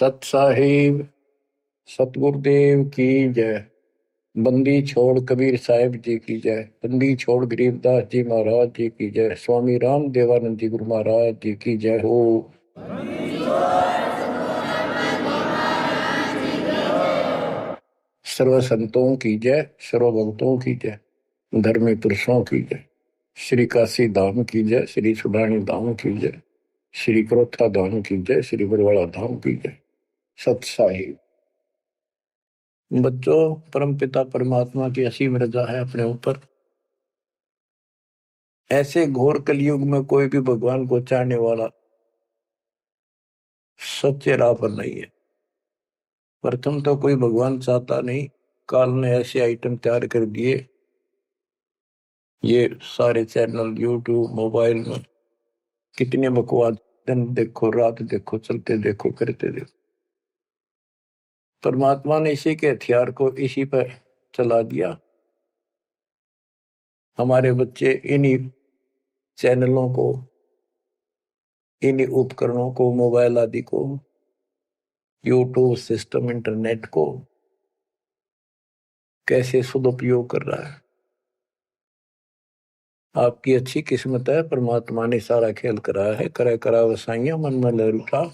सत साहिब सतगुरुदेव की जय। बंदी छोड़ कबीर साहिब जी की जय। बंदी छोड़ गरीबदास जी महाराज जी की जय। स्वामी राम देवानंद जी गुरु महाराज जी की जय हो। सर्व संतों की जय, सर्व भक्तों की जय, धर्मी पुरुषों की जय। श्री काशी धाम की जय, श्री सुडानी धाम की जय, श्री क्रोथा धाम की जय, श्री बरवाड़ा धाम की जय। सत साहिब बच्चों, परमपिता परमात्मा की असीम रजा है अपने ऊपर। ऐसे घोर कलयुग में कोई भी भगवान को चाहने वाला सच्चे राह पर नहीं है। प्रथम तो कोई भगवान चाहता नहीं। काल ने ऐसे आइटम तैयार कर दिए, ये सारे चैनल यूट्यूब मोबाइल में कितने बकवास, दिन देखो रात देखो, चलते देखो करते देखो। परमात्मा ने इसी के हथियार को इसी पर चला दिया। हमारे बच्चे इन्हीं चैनलों को, इन्हीं उपकरणों को, मोबाइल आदि को, यूट्यूब सिस्टम, इंटरनेट को कैसे सदुपयोग कर रहा है। आपकी अच्छी किस्मत है, परमात्मा ने सारा खेल कराया है। करे करा वसाइया मन में लहर उठा,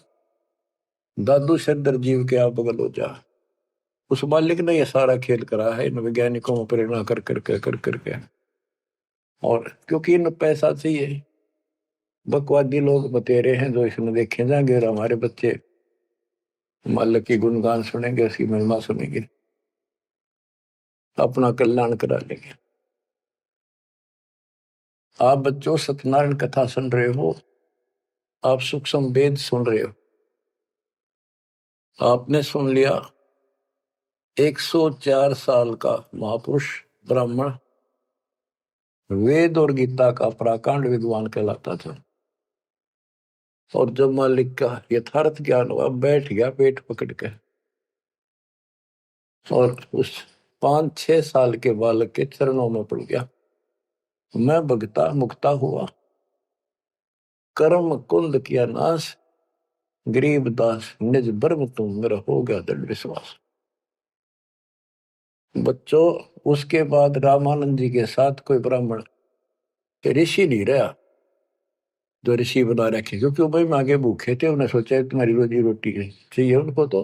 दादू सिरदर जीव के आप बगल हो जा। उस मालिक ने यह सारा खेल करा है इन वैज्ञानिकों में प्रेरणा कर करके। और क्योंकि इन पैसा चाहिए, बकवादी लोग बतेरे हैं जो इसमें देखे जाएंगे, और हमारे बच्चे मालिक की गुणगान सुनेंगे, उसकी महिमा सुनेंगे, अपना कल्याण करा लेंगे। आप बच्चों सत्यनारायण कथा सुन रहे हो, आप सूक्ष्म वेद सुन रहे हो। आपने सुन लिया 104 साल का महापुरुष ब्राह्मण, वेद और गीता का प्राकांड विद्वान कहलाता था। और जब मालिक का यथार्थ ज्ञान हुआ, बैठ गया पेट पकड़ के, और उस 5-6 साल के बालक के चरणों में पड़ गया। मैं भगता मुक्ता हुआ, कर्म कुंद किया नाश, गरीब दास निज ब्रह्म तुम, मेरा हो गया दृढ़ विश्वास। बच्चों, उसके बाद रामानंद जी के साथ कोई ब्राह्मण ऋषि नहीं रहा जो ऋषि बना रखे, क्योंकि वो भाई मांगे भूखे थे। उन्हें सोचा तुम्हारी रोजी रोटी चाहिए उनको, तो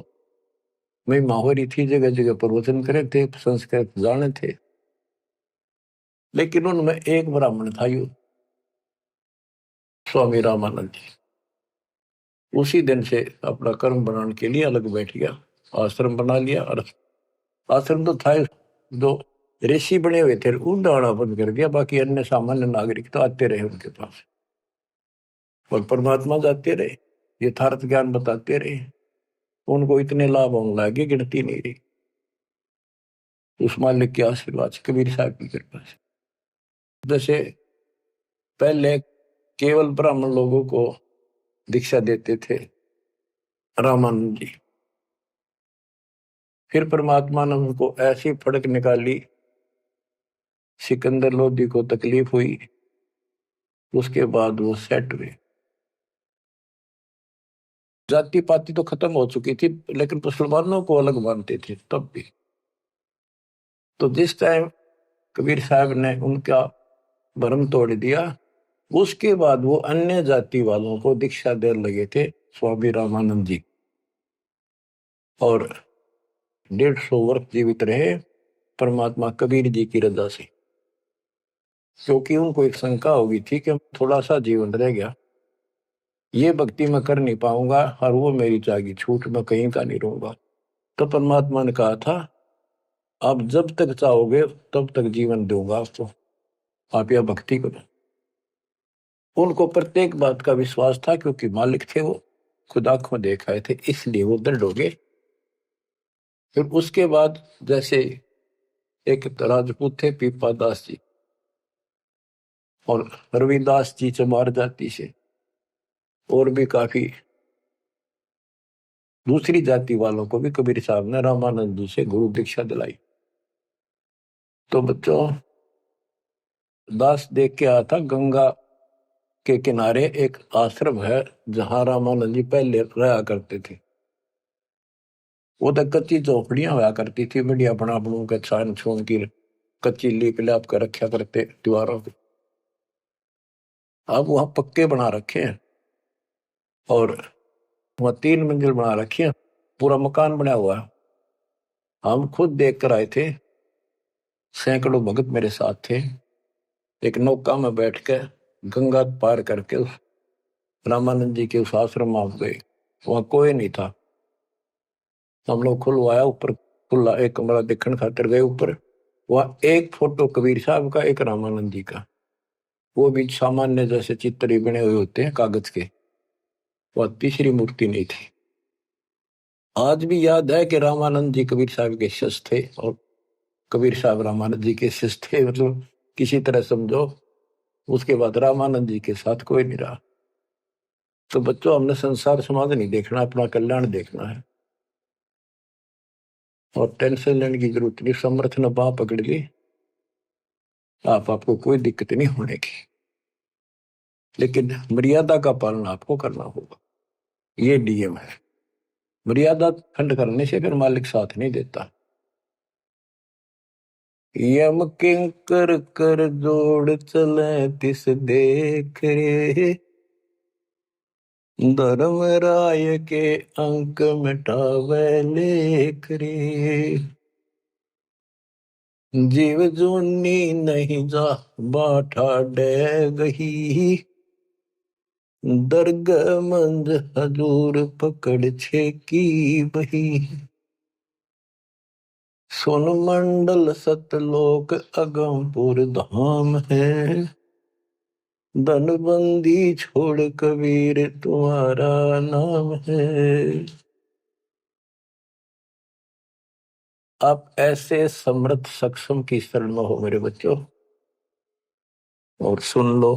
भाई माहौरी थी, जगह जगह प्रवचन करे थे, संस्कृत जाने थे। लेकिन उनमें एक ब्राह्मण था, यू स्वामी रामानंद जी। उसी दिन से अपना कर्म बनाने के लिए अलग बैठ गया, आश्रम बना लिया। और आश्रम तो था, जो ऋषि बने हुए थे उन आना बंद कर दिया। बाकी अन्य सामान्य नागरिक तो आते रहे उनके पास, और परमात्मा जाते रहे, यथार्थ ज्ञान बताते रहे। उनको इतने लाभ होने लगे, गिनती नहीं रही। उस मालिक के आशीर्वाद से, कबीर साहब की कृपा से। जैसे पहले केवल ब्राह्मण लोगों को दीक्षा देते थे रामानंद जी, फिर परमात्मा ने उनको ऐसी फड़क निकाली, सिकंदर लोधी को तकलीफ हुई, उसके बाद वो सेट हुए। जाति पाति तो खत्म हो चुकी थी, लेकिन मुसलमानों को अलग मानते थे तब भी। तो जिस टाइम कबीर साहब ने उनका भरम तोड़ दिया, उसके बाद वो अन्य जाति वालों को दीक्षा देने लगे थे स्वामी रामानंद जी, और 150 वर्ष जीवित रहे परमात्मा कबीर जी की रजा से। क्योंकि उनको एक शंका हो गई थी कि थोड़ा सा जीवन रह गया, ये भक्ति मैं कर नहीं पाऊंगा, और वो मेरी जागी छूट, मैं कहीं का नहीं रहूंगा। तो परमात्मा ने कहा था, आप जब तक चाहोगे तब तक जीवन दूंगा आपको, आप यह भक्ति करो। उनको प्रत्येक बात का विश्वास था, क्योंकि मालिक थे वो, खुद आंखों देख आए थे, इसलिए वो दृढ़ हो गए। फिर उसके बाद जैसे एक राजपूत थे पीपा दास जी, और रविदास जी चमार जाति से, और भी काफी दूसरी जाति वालों को भी कबीर साहब ने रामानंद जी से गुरु दीक्षा दिलाई। तो बच्चों, दास देख के आया था, गंगा के किनारे एक आश्रम है जहां रामानंद जी पहले रहा करते थे। वो तो कच्ची झोपड़ियां हुआ करती थी, बढ़िया बना बनू के छान छून की कच्ची लीप लाप कर रखा करते दीवारों पे। अब वहां पक्के बना रखे हैं और वहां 3 मंजिल बना रखी है, पूरा मकान बना हुआ है। हम खुद देख कर आए थे, सैकड़ों भगत मेरे साथ थे। एक नौका में बैठ के गंगा पार करके उस रामानंद जी के उस आश्रम में गए। वहां कोई नहीं था। हम लोग खुलवाया, ऊपर खुला एक कमरा देखने खातिर गए ऊपर। वहां एक फोटो कबीर साहब का, एक रामानंद जी का, वो भी सामान्य जैसे चित्र ही बने हुए होते हैं कागज के। वह तीसरी मूर्ति नहीं थी। आज भी याद है कि रामानंद जी कबीर साहब के शिष्य थे और कबीर साहब रामानंद जी के शिष्य थे, मतलब किसी तरह समझो। उसके बाद रामानंद जी के साथ कोई नहीं रहा। तो बच्चों, हमने संसार समाज नहीं देखना, अपना कल्याण देखना है और टेंशन लेने की जरूरत नहीं। समर्थ ने बाह पकड़ ली, आपको कोई दिक्कत नहीं होने की, लेकिन मर्यादा का पालन आपको करना होगा। ये नियम है। मर्यादा खंड करने से फिर मालिक साथ नहीं देता। यम किंकर कर जोड़ चले तिस देख रे, धर्म राय के अंक मिटावे लेख रे। जीव जूनी नहीं जा बाठा डे गही, दर्ग मंज हजूर पकड़ छे की बही। सुन मंडल सतलोक अगमपुर धाम है, धनबंदी छोड़ कबीर तुम्हारा नाम है। आप ऐसे समर्थ सक्षम की शरण में हो मेरे बच्चों, और सुन लो,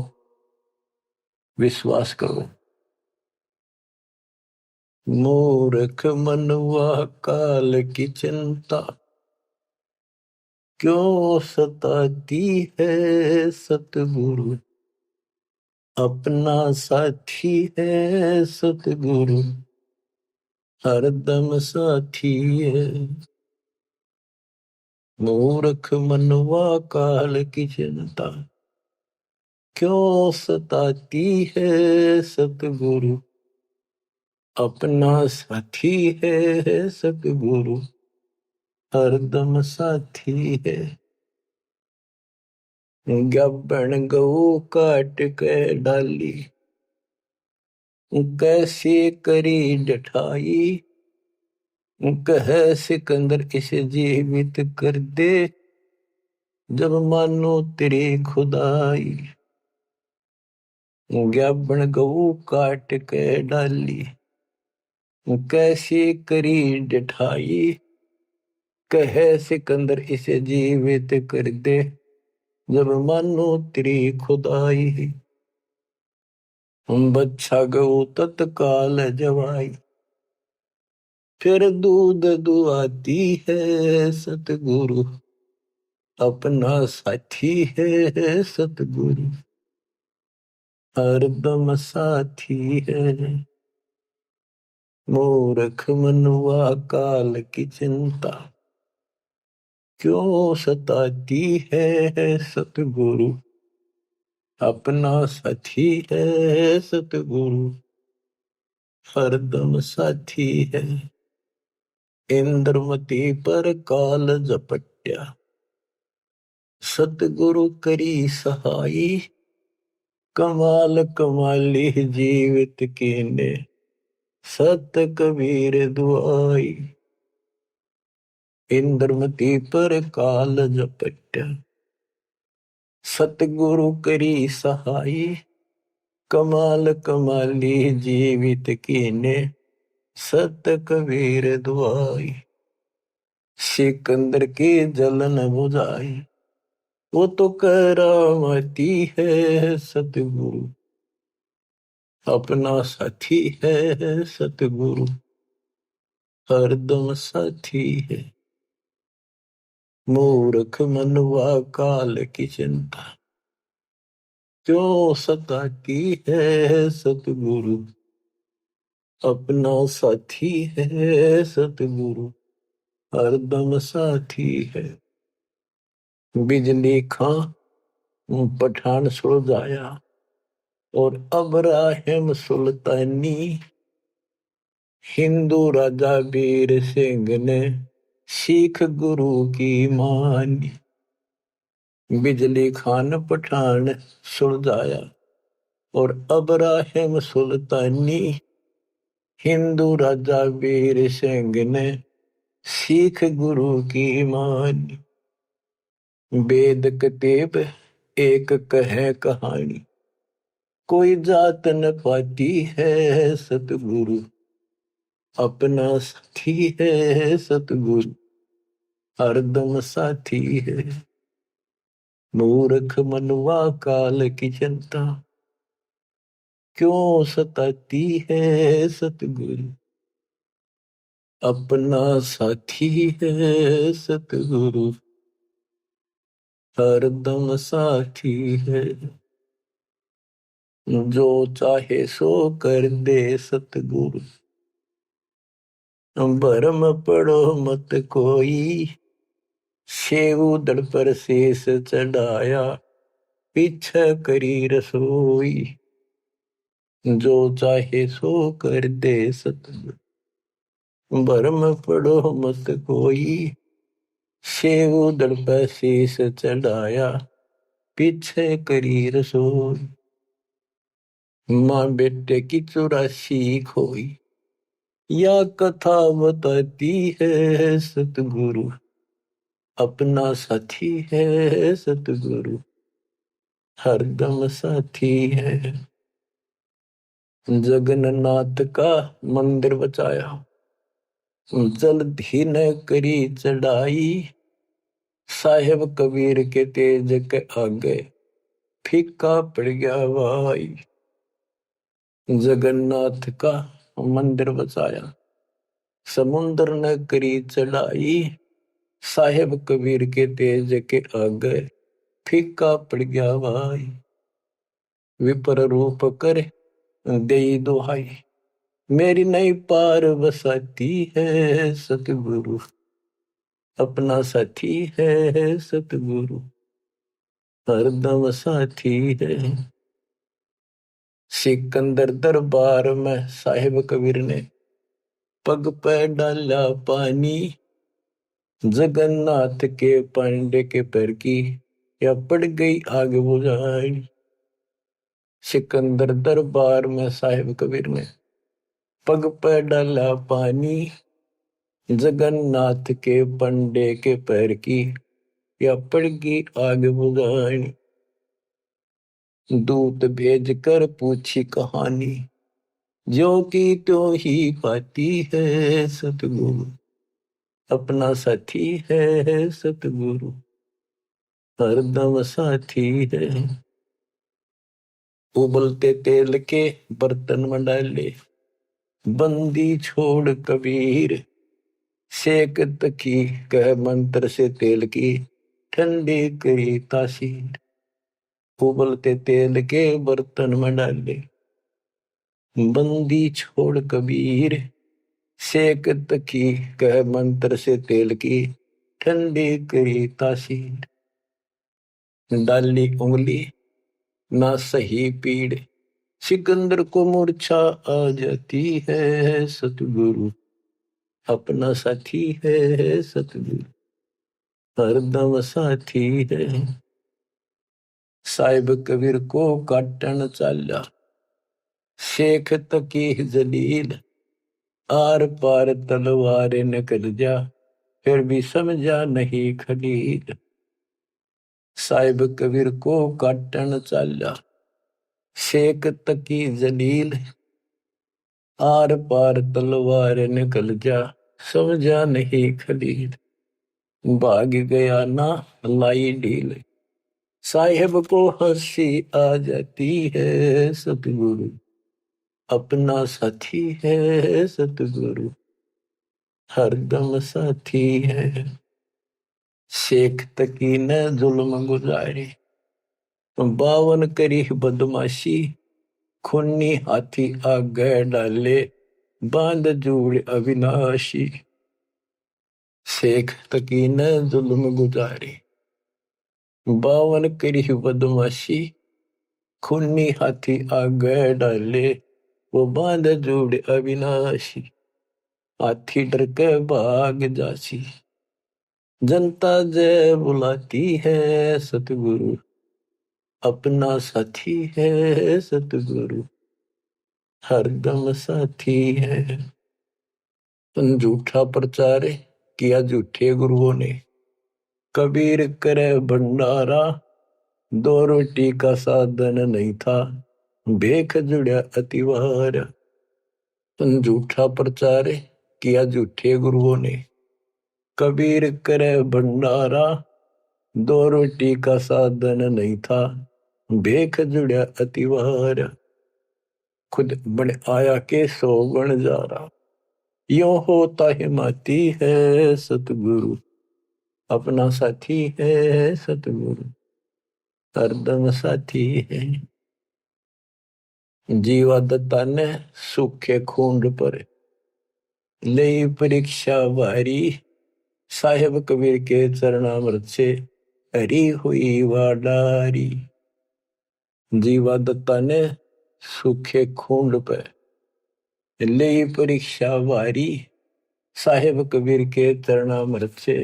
विश्वास करो। मूर्ख मनुआ काल की चिंता, क्यों सताती है सतगुरु, अपना साथी है सतगुरु, हरदम साथी है। मूर्ख मनुआ काल की चिंता, क्यों सताती है सतगुरु, अपना साथी है सतगुरु, हरदम साथी है। गब्बन गऊ काट के डाली, कैसे करी डठाई, कह सिकंदर इसे जीवित कर दे, जब मानो तेरी खुदाई। गब्बन गऊ काट के डाली, कैसे करी डठाई, कह सिकंदर इसे जीवित कर दे, जब मानो तेरी खुदाई। बच्चा गऊ तत्काल जवाई, फिर दूध दुआती है सतगुरु, अपना साथी है सतगुरु, हरदम साथी है। मूर्ख मनुआ काल की चिंता, क्यों सताती है सतगुरु, अपना साथी है सतगुरु, हरदम साथी है। इंद्रमती पर काल झपट्या, सतगुरु करी सहाई, कमाल कमाली जीवित कीने, सत कबीर दुआई। इंद्रमती पर काल झपट्या, सतगुरु करी सहाई, कमाल कमाली जीवित कीने, सत कबीर दुआई। सिकंदर की जलन बुझाई, वो तो करामती है सतगुरु, अपना साथी है सतगुरु, हरदम साथी है। मूर्ख मनुआ काल की चिंता, क्यों सताती है सतगुरु, अपना साथी है सतगुरु, हरदम साथी है। बिजली खां पठान सुलझाया और अब्राहिम सुल्तानी, हिंदू राजा वीर सिंह ने सिख गुरु की मानी। बिजली खान पठान सुलझाया और अब्राहिम सुल्तानी, हिंदू राजा वीर सिंह ने सिख गुरु की मानी। वेद कतेब एक कहे कहानी, कोई जात न पाती है सतगुरु, अपना साथी है सतगुरु, हरदम साथी है। मूर्ख मनुआ काल की चिंता, क्यों सताती है सतगुरु, अपना साथी है सतगुरु, हरदम साथी है। जो चाहे सो कर दे सतगुरु, भरम पड़ो मत कोई, सेऊ दड़ पर शेष चढ़ाया, पीछे करी रसोई। जो चाहे सो कर दे सतगुरु, भरम पड़ो मत कोई, सेऊ दड़ पर शेष चढ़ाया, पीछे करी रसोई। माँ बेटे की 84 खोई, या कथा बताती है सतगुरु, अपना साथी है सतगुरु, हरदम साथी है। जगन्नाथ का मंदिर बचाया, जल्दी न करी चढ़ाई, साहेब कबीर के तेज के आगे फीका पड़ गया भाई। जगन्नाथ का मंदिर बचाया, समुद्र न करी चढ़ाई, साहेब कबीर के तेज के आगे फीका पड़ गया भाई। विपर रूप कर दे दुहाई, मेरी नहीं पार बसाती है सतगुरु, अपना साथी है सतगुरु, हरदम साथी है। सिकंदर दरबार में साहिब कबीर ने पग पे डाला पानी, जगन्नाथ के पांडे के पैर की या पड़ गई आग बुझाई। सिकंदर दरबार में साहिब कबीर ने पग पे डाला पानी, जगन्नाथ के पंडे के पैर की या पड़ गई आग बुझाई। दूत भेज कर पूछी कहानी, जो की त्यों ही पाती है सतगुरु, अपना साथी है सतगुरु, हरदम साथी है। उबलते तेल के बर्तन में डाले, बंदी छोड़ कबीर, सेक तकी कह मंत्र से तेल की ठंडी करी तासीर। उबलते तेल के बर्तन में डाले, बंदी छोड़ कबीर, सेक तकी कह मंत्र से तेल की ठंडी करी तासीर। डाली उंगली ना सही पीड़, सिकंदर को मूर्छा आ जाती है सतगुरु, अपना साथी है सतगुरु, हरदम साथी है। साहिब कबीर को काटन चाला, शेख तकी जलील, आर पार तलवार निकल जा, फिर भी समझा नहीं खलील। साहिब कबीर को काटन चाला, शेख तकी जलील, आर पार तलवार निकल जा, समझा नहीं खलील। भाग गया ना लाई ढील, साहिब को हंसी आ जाती है सतगुरु, अपना साथी है सतगुरु, हरदम साथी है। शेख तकी ने जुल्म गुजारी, 52 करी बदमाशी, खूनी हाथी आगे डाले, बांध जोड़ अविनाशी। शेख तकी न जुल्म गुजारी, 52 करी बदमाशी, खूनी हाथी आगे डाले, वो बांध जोड़ अविनाशी, हाथी डर के भाग जासी, जनता जय बुलाती है सतगुरु, अपना साथी है सतगुरु, हरदम साथी है। झूठा प्रचार किया झूठे गुरुओं ने, कबीर करे भंडारा, 2 रोटी का साधन नहीं था, भेख जुड़ा अतिवार। झूठा प्रचार किया झूठे गुरुओं ने, कबीर करे भंडारा, 2 रोटी का साधन नहीं था, भेख जुड़ा अतिवार। खुद बन आया के 100 बन जा रहा, यो होता हिमाती है सतगुरु, अपना साथी है सतगुरु, हरदम साथी है। जीवा दत्ता ने सूखे खूंड पर ले परीक्षा भारी, साहेब कबीर के चरणामृत से हरी हुई वाडारी। जीवा दत्ता ने सूखे खूंड पर ले परीक्षा भारी, साहेब कबीर के चरणामृत से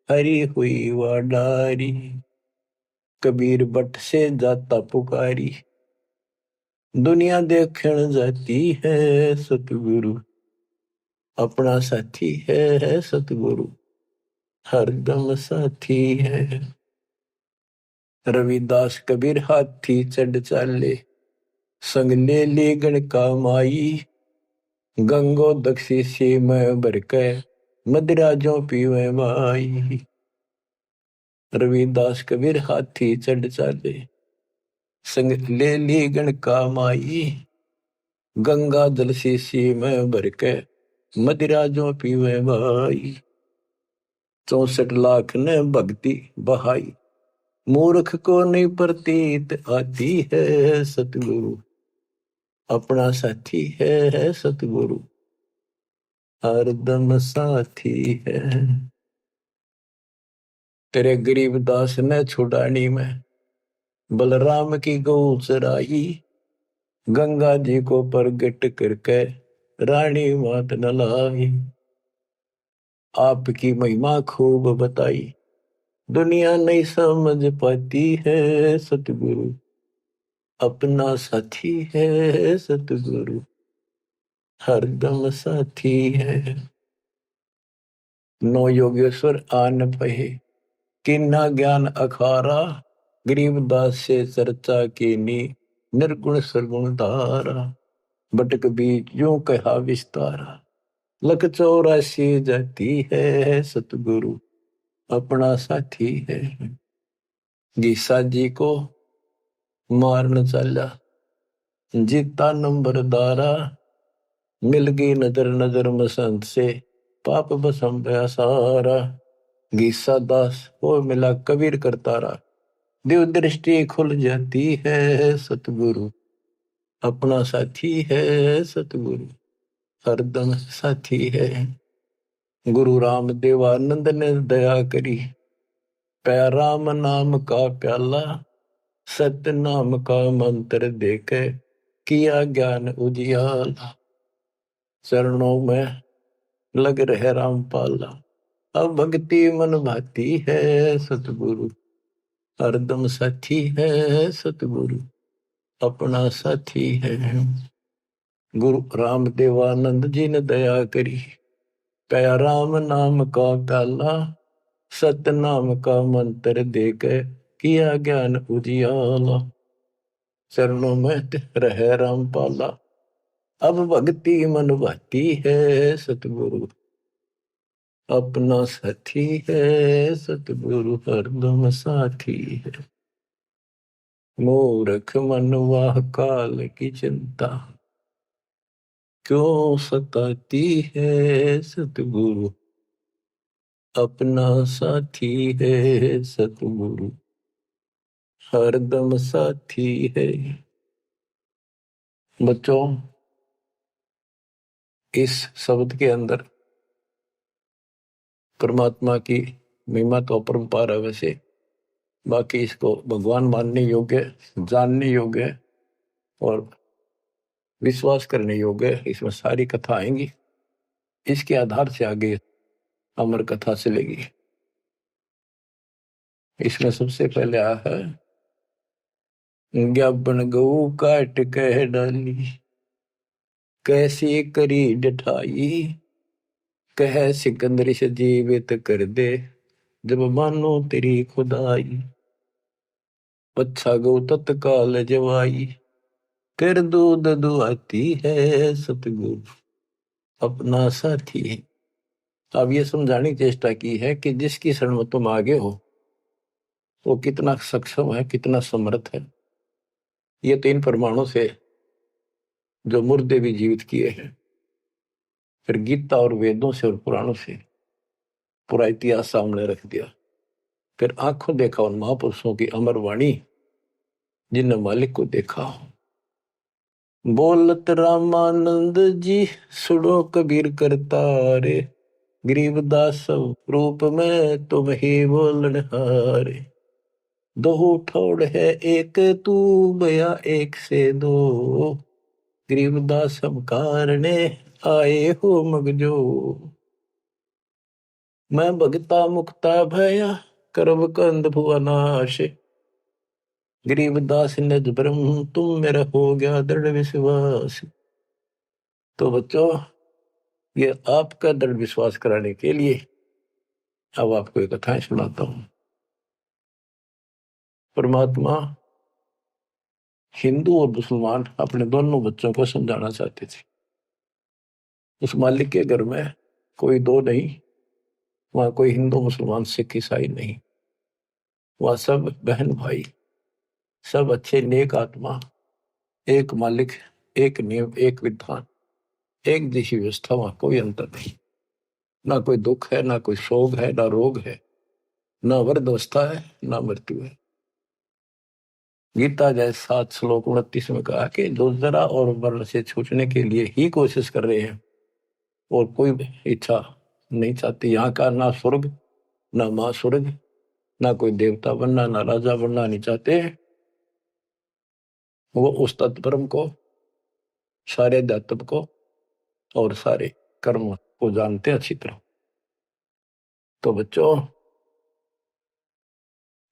हरी हुई वाडारी। कबीर बट से जाता पुकारी, दुनिया देखण जाती है सतगुरु, अपना साथी है सतगुरु, हरदम साथी है। रविदास कबीर हाथी चढ़ चाले, संग ले ली गण का माई, गंगो दक्षी सी में भर के, मदिरा जो पीवे माई। रविदास कबीर हाथी चढ़ चाले, संग ले ली गण का माई, गंगा जल सी में भर के, मदिरा जो पीवे भाई। 64 लाख ने भक्ति बहाई, मूर्ख को नहीं प्रतीत आती है सतगुरु, अपना साथी है सतगुरु, हरदम साथी है। तेरे गरीब दास ने छुड़ानी में, बलराम की गौ चराई, गंगा जी को प्रगट करके, रानी मात नलाई। आपकी महिमा खूब बताई, दुनिया नहीं समझ पाती है सतगुरु, अपना साथी है सतगुरु, हरदम साथी है। 9 योगेश्वर आन पहे, किन्ना ज्ञान अखारा, गरीबदास से चर्चा कीनी, निर्गुण सरगुण धारा। बटक बीच यूं कहा विस्तारा, लख 84 जाती है सतगुरु, अपना साथी है। गीसा जी को मारन चला, जीता नंबरदारा, मिल गई नजर नजर मसंत से, पाप बसम गया सारा। गीसा दास को मिला कबीर करतारा, दिव दृष्टि खुल जाती है सतगुरु, अपना साथी है सतगुरु, हरदम साथी है। गुरु राम देवानंद ने दया करी, पया राम नाम का प्याला, सत्य नाम का मंत्र देके, किया ज्ञान उजियाला। चरणों में लग रहे रामपाला, अब भक्ति मन भाती है सतगुरु, हरदम साथी है सतगुरु, अपना साथी है। गुरु राम देवानंद जी ने दया करी, पया राम नाम का प्याला, सत्य नाम का मंत्र देके, किया ज्ञान उजियाला। चरणों में रहे रामपाला, अब भक्ति मन भाती है सतगुरु, अपना साथी है सतगुरु, हरदम साथी है। मूर्ख मनवा काल की चिंता, क्यों सताती है सतगुरु, अपना साथी है सतगुरु, हरदम साथी है। बच्चों, इस शब्द के अंदर परमात्मा की महिमा तो अपरंपार है वैसे, बाकी इसको भगवान मानने योग्य, जानने योग्य और विश्वास करने योग्य, इसमें सारी कथा आएंगी। इसके आधार से आगे अमर कथा चलेगी। इसमें सबसे पहले आया है, ज्ञापन गऊ काट कह डाली, कैसी करी डठाई, कह सिकंदर से जीवित कर दे, जब मानो तेरी खुदाई। अच्छा गौ तत्काल जवाई, कर दूध दुआती है सतगुरु अपना साथी। अब ये समझाने की चेष्टा की है कि जिसकी शरण में तुम आगे हो वो कितना सक्षम है, कितना समर्थ है। ये 3 प्रमाणों से जो मुर्दे भी जीवित किए हैं, फिर गीता और वेदों से और पुराणों से पूरा इतिहास सामने रख दिया। फिर आंखों देखा उन महापुरुषों की अमर वाणी जिनने मालिक को देखा हो। बोलत रामानंद जी सुनो कबीर करतारे, गरीबदास रूप में तुम ही बोलन हारे। दो ठोड़ है एक तू बया एक से दो, गरीबदास हम कारणे आए हो मगजो। मैं भगता मुक्ता भया करब कंद भुआ नाश, गरीबदास निज ब्रह्म तुम मेरा हो गया दृढ़ विश्वास। तो बच्चों, ये आपका दृढ़ विश्वास कराने के लिए अब आपको एक कथाएं सुनाता हूं। परमात्मा हिंदू और मुसलमान अपने दोनों बच्चों को समझाना चाहते थे। उस मालिक के घर में कोई दो नहीं, वहां कोई हिंदू मुसलमान सिख ईसाई नहीं, वहां सब बहन भाई, सब अच्छे नेक आत्मा, एक मालिक, एक नियम, एक विधान, एक जैसी व्यवस्था, वहां कोई अंतर नहीं। ना कोई दुख है, ना कोई शोक है, ना रोग है, ना वृद्धावस्था है, ना मृत्यु है। गीता जय 7 श्लोक 29 में कहा कि जो जरा और मरण से छूटने के लिए ही कोशिश कर रहे हैं और कोई इच्छा नहीं चाहती, यहाँ का ना स्वर्ग, ना मां स्वर्ग, ना कोई देवता बनना, ना राजा बनना नहीं चाहते, वो उस तत्परम को, सारे अध्यात्म को और सारे कर्म को जानते अच्छी तरह। तो बच्चों,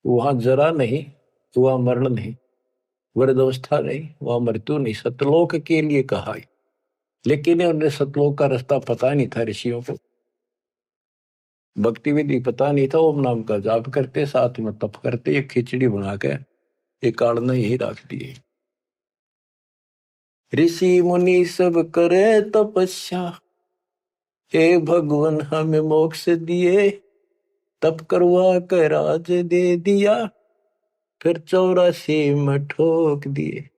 वहां जरा नहीं, वहां मरण नहीं, वृद्धावस्था नहीं, वहां मृत्यु नहीं, सतलोक के लिए कहा। लेकिन उन्हें सतलोक का रास्ता पता नहीं था ऋषियों को, भक्ति पता नहीं था। ओम नाम का जाप करते, साथ में तप करते, एक खिचड़ी बना के एक काढ़ना यही रख दिए। ऋषि मुनि सब करे तपस्या, हे भगवान हमें मोक्ष दिए, तप करवा कर राज दे दिया, फिर 84 में ठोक दिए।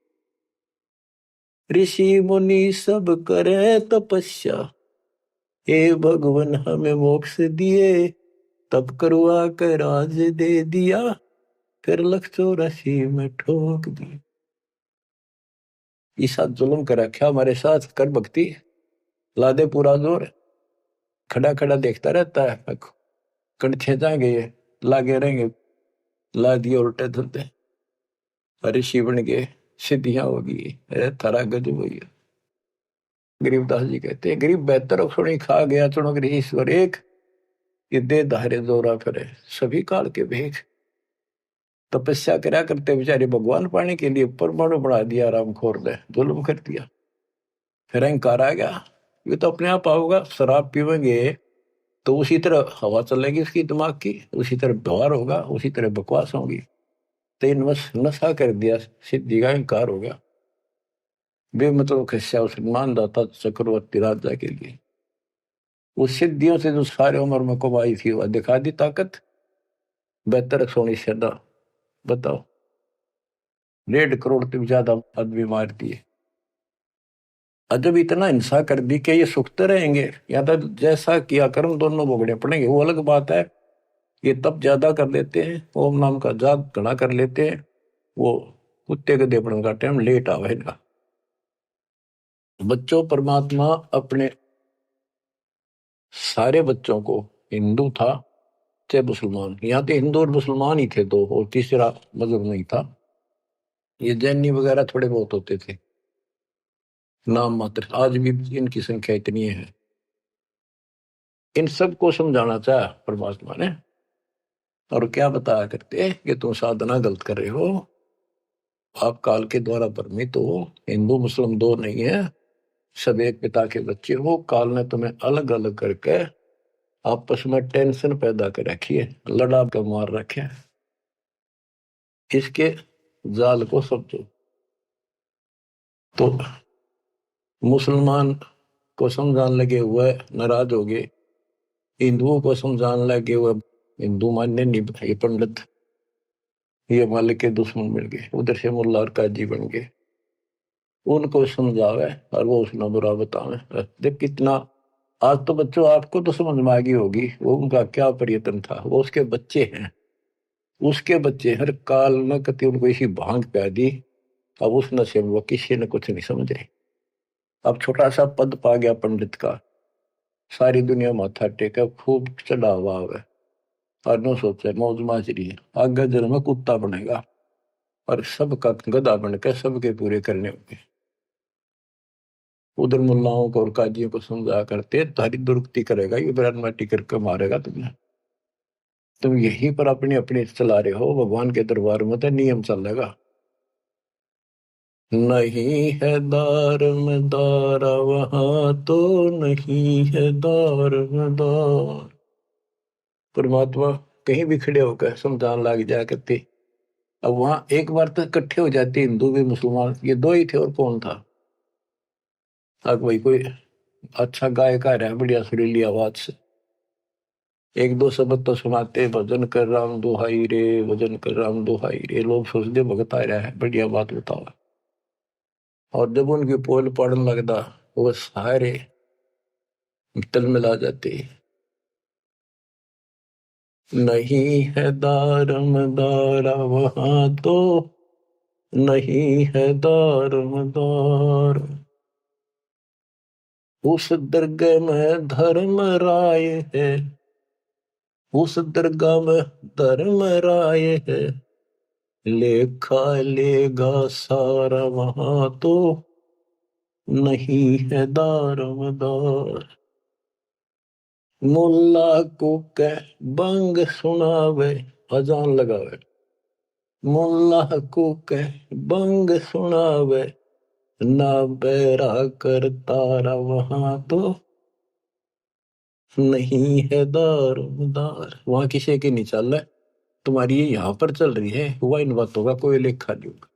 ऋषि मुनि सब करे तपस्या, हे भगवान हमें मोक्ष दिए, तप करवा कर राज दे दिया, फिर 184 में ठोक दिए। ये साथ जुल्म कर रखा हमारे साथ, कर भक्ति, ला दे पूरा जोर, खड़ा खड़ा देखता रहता है, कंठे जाएंगे, लागे रहेंगे, ला दिए उल्टे धुलते, ऋषि बन गए, सिद्धियां होगी, थारा गजब हो गया। गरीबदास जी कहते हैं, गरीब बेहतर सुनी खा गया चुनो ईश्वर एक, ये दे धारे जोरा फिरे सभी काल के भेख। तपस्या करा करते बेचारे भगवान पाने के लिए परमाणु बढ़ा दिया, रामखोर ने जुल्म कर दिया, फिर अहंकार आ गया, ये तो अपने आप आओगा। शराब पीवेंगे तो उसी तरह हवा चलेगी उसकी दिमाग की, उसी तरह व्यवहार होगा, उसी तरह बकवास होगी। तो नशा कर दिया, सिद्धि का अहंकार हो गया, बेमतलब खस्या उसे मानदाता चक्रवर्ती राजा के लिए। उस सिद्धियों से जो सारे उम्र में कमाई थी वह दिखा दी ताकत, बेहतर सोनी श्रद्धा। बताओ, 1.5 करोड़ से ज्यादा आदमी मार दिए। जब इतना हिंसा कर दी कि ये सुखते रहेंगे, या तो जैसा किया कर्म दोनों भोगने पड़ेंगे, वो अलग बात है। ये तब ज्यादा कर लेते हैं, ओम नाम का जाप घना कर लेते हैं, वो कुत्ते के देपड़ का टाइम लेट आवे इनका। बच्चों, परमात्मा अपने सारे बच्चों को हिंदू था चाहे मुसलमान। यहाँ तो हिंदू और मुसलमान ही थे दो, और तीसरा मजहब नहीं था। ये जैनी वगैरह थोड़े बहुत होते थे, नाम मात्र। आज भी इनकी संख्या इतनी है। इन सबको समझाना चाहा परमात्मा ने, और क्या बताया करते कि तुम साधना गलत कर रहे हो, आप काल के द्वारा भ्रमित हो। हिंदू मुस्लिम दो नहीं है, सब एक पिता के बच्चे हो। काल ने तुम्हें अलग अलग करके आपस में टेंशन पैदा कर रखी है, लड़ा कर मार रखे है। इसके जाल को समझो। तो मुसलमान को समझाने लगे हुए नाराज हो गए, हिंदुओं को समझाने लगे हुए हिंदू मानने नहीं, ये पंडित, ये मालिक के दुश्मन मिल गए। उधर से मुल्ला और काजी बन गए, उनको समझावे और वो उसने बुरा बतावे। देख कितना, आज तो बच्चों आपको तो समझ में आ गई होगी वो उनका क्या प्रयत्न था। वो उसके बच्चे हैं, उसके बच्चे हर काल न कति उनको इसी भांग पै दी। अब उस नशे में वो किसी ने कुछ नहीं समझे। अब छोटा सा पद पा गया पंडित का, सारी दुनिया माथा टेका, खूब चढ़ा हुआ है, और न सोचे मौज माजरी है, आगे जन्म में कुत्ता बनेगा और सबका गधा बनकर सबके पूरे करने होंगे। उधर मुल्लाओं को और काजियों को समझा करते, तारी दुरुक्ति करेगा, ये बयान माटी करके मारेगा तुम्हें। तुम यहीं पर अपनी अपनी चला रहे हो, भगवान के दरबार में तो नियम चलेगा। नहीं है दार में दारा वहां तो नहीं है दार में दार। परमात्मा कहीं भी खड़े होकर समझाने लग जाया करते। अब वहां एक बार तो इकट्ठे हो जाते हिंदू भी मुसलमान, ये दो ही थे और कौन था। अब भाई कोई अच्छा गायक आ रहा है बढ़िया सुरीली आवाज से, एक दो शब्द तो सुनाते, भजन कर राम दुहाई रे, भजन कर राम दुहाई रे, लोग सोचते भगत आ रहा है, बढ़िया बात बताओ। और जब उनकी पोल पड़ने लगता, वो सारे तल मिला जाते। नहीं है दारम दारा वहां तो नहीं है दारम दार। उस दरगाह में धर्म राय है, उस दरगाह में धर्म राय है, लेखा लेगा सारा वहां तो नहीं है दारमदार। मुल्ला को कह बंग सुनावे, अजान लगावे, मुल्ला को कह बंग सुनावे, ना बैरा कर तारा वहां तो नहीं है दारमदार। वहां किसी की नहीं चल रहा है, तुम्हारी ये यहाँ पर चल रही है, हुआ इन बातों का कोई लेखा नहीं होगा।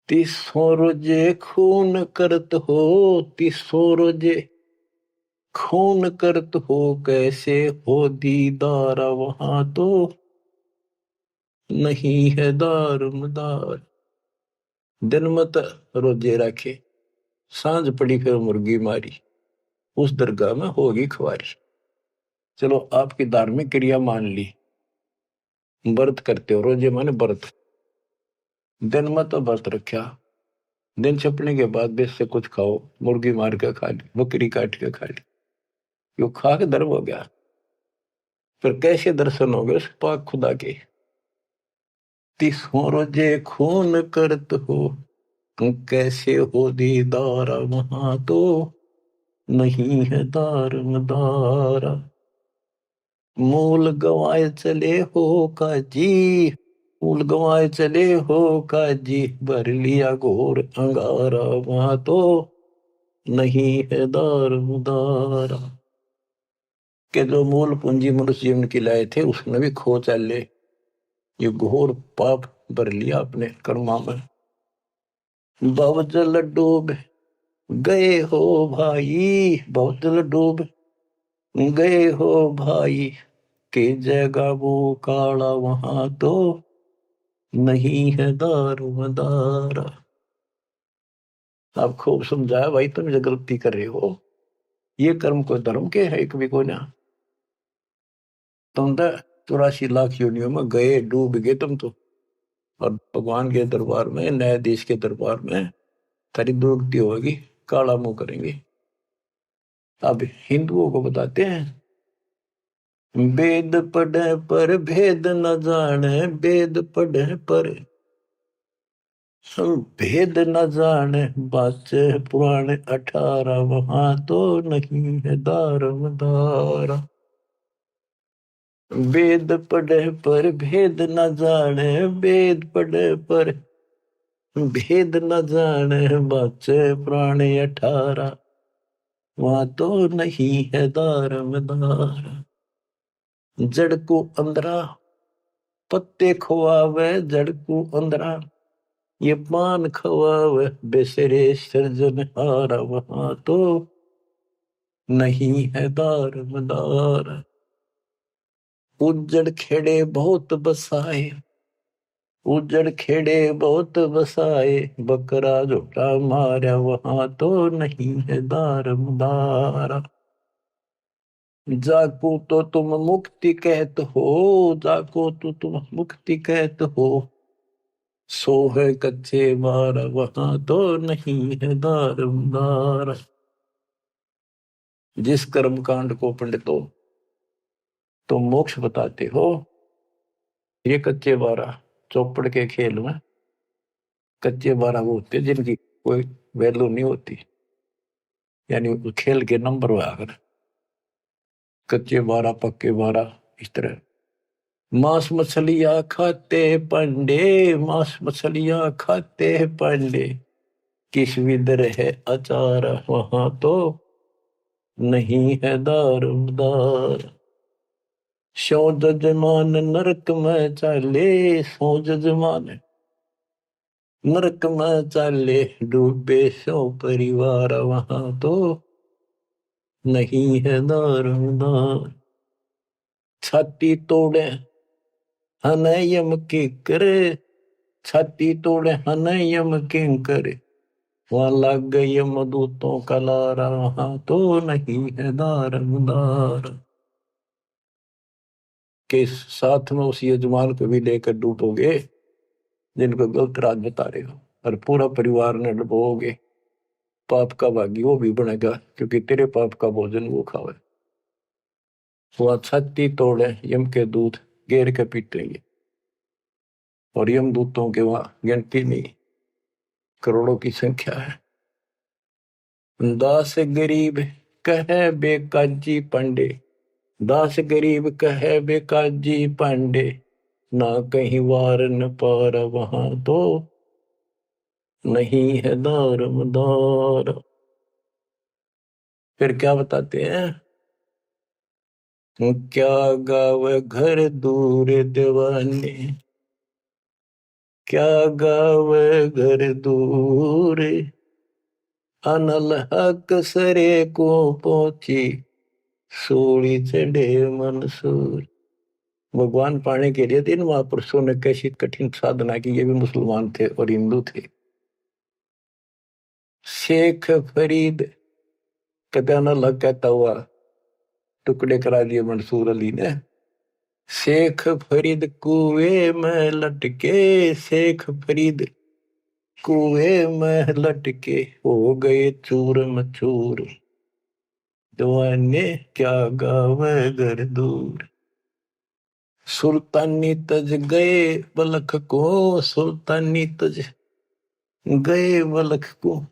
तीसों रोजे खून करत हो, तीसों रोजे खून करत हो, कैसे हो दीदारा वहां तो नहीं है दारमदार। दिन मत रोजे रखे, सांझ पड़ी फिर मुर्गी मारी, उस दरगाह में होगी खुआरी। चलो आपकी धार्मिक क्रिया मान ली, व्रत करते हो, रोजे माने व्रत, दिन मत तो व्रत रखा, दिन छपने के बाद बेस से कुछ खाओ, मुर्गी मार के खा ली, बकरी काट के खा ली, यो खा के धर्म हो गया। फिर कैसे दर्शन हो गए उस पाक खुदा के। तीसों रोजे खून करत हो, कैसे हो दीदारा वहां तो नहीं है दारमदारा। मूल गवाए चले हो काजी, मूल गवाए चले हो काजी, भर लिया घोर अंगारा वहां तो नहीं है दारमदारा। के जो मूल पूंजी मनुष्य जीवन की लाए थे उसने भी खो चले, ये घोर पाप भर लिया अपने कर्मा में। बहुजल डूब गए हो भाई, बहुजल डूब गए हो भाई, के जगह वो काला वहां तो नहीं है दारोमदार। आप खूब समझाया भाई, तुम जो गलती कर रहे हो, ये कर्म को धर्म के है कभी को ना। तुम तो 84 लाख योनियों में गए, डूब गए तुम तो, और भगवान के दरबार में, न्यायाधीश के दरबार में तेरी दुर्गति होगी, काला मुंह करेंगे। अब हिंदुओं को बताते हैं वेद पढ़े पर भेद न जाने, वेद पढ़े पर भेद न जाने, बाचे पुराण 18 वहां तो नहीं है दारमदारा। वेद पढ़े पर भेद न जाने, वेद पढ़े पर भेद न जाने, बाचे पुराण 18 वहां तो नहीं है दारमदारा। जड़ को अंदरा पत्ते खुआवे, जड़ को अंदरा ये पान खवावे, बेसरे सृजनहारा वहां तो नहीं है दारमदार। उजड़ खेड़े बहुत बसाए, उजड़ खेड़े बहुत बसाए, बकरा झोटा मारा वहां तो नहीं है दारमदार। जाको तो तुम मुक्ति कहत हो, जाको तो तुम मुक्ति कहत हो, सो है कच्चे बार वहां तो नहीं है दारमदार। जिस कर्म कांड को पंडितों तो मोक्ष बताते हो, ये कच्चे बारह चौपड़ के खेल में कच्चे बारह वो होते जिनकी कोई वैल्यू नहीं होती, यानी खेल के नंबर हुआ अगर कच्चे बारह पक्के बारह इस तरह। मांस मछलियां खाते पंडे, मांस मछलियां खाते पंडे, किस विदर है अचार वहां तो नहीं है दारमदार। सो जजमान नरक में चाले, सो जजमान नरक में चाले, डूबे सो परिवार वहां तो नहीं है दारमदार। छाती तोड़े हनयम की करे, छाती तोड़े हनयम की करे, वहां लग गई मदूतों का लारा वहां तो नहीं है दारमदार। के साथ में उस यजमान को भी लेकर डूबोगे जिनको गलत राज बता रहे हो, और पूरा परिवार ने डुबोगे, पाप का भागी वो भी बनेगा क्योंकि तेरे पाप का भोजन वो खावे। वह छाती तोड़े यम के दूत घेर के पीटेंगे, और यम दूतों के वहां गिनती नहीं, करोड़ों की संख्या है। दास गरीब कहे बेकाजी पांडे, दास गरीब कहे बेकाजी पांडे, ना कहीं वार न पार वहां तो नहीं है दारमदार। फिर क्या बताते हैं, क्या गावे घर दूर दीवाने, क्या गावे घर दूर, अनल हक सरे को पहुंची, सूली चढ़े मंसूर। भगवान पाने के लिए तीन महापुरुषों ने कैसी कठिन साधना की, ये भी मुसलमान थे और हिंदू थे। शेख फरीद कदा न लग कहता हुआ टुकड़े करा दिए मंसूर अली ने। शेख फरीद कुएं में लटके, शेख फरीद कुएं में लटके, हो गए चूर मचूर, दीवाने क्या गावे घर दूर। सुल्तानी तज गए बलख को, सुल्तानी तज गए बलख को,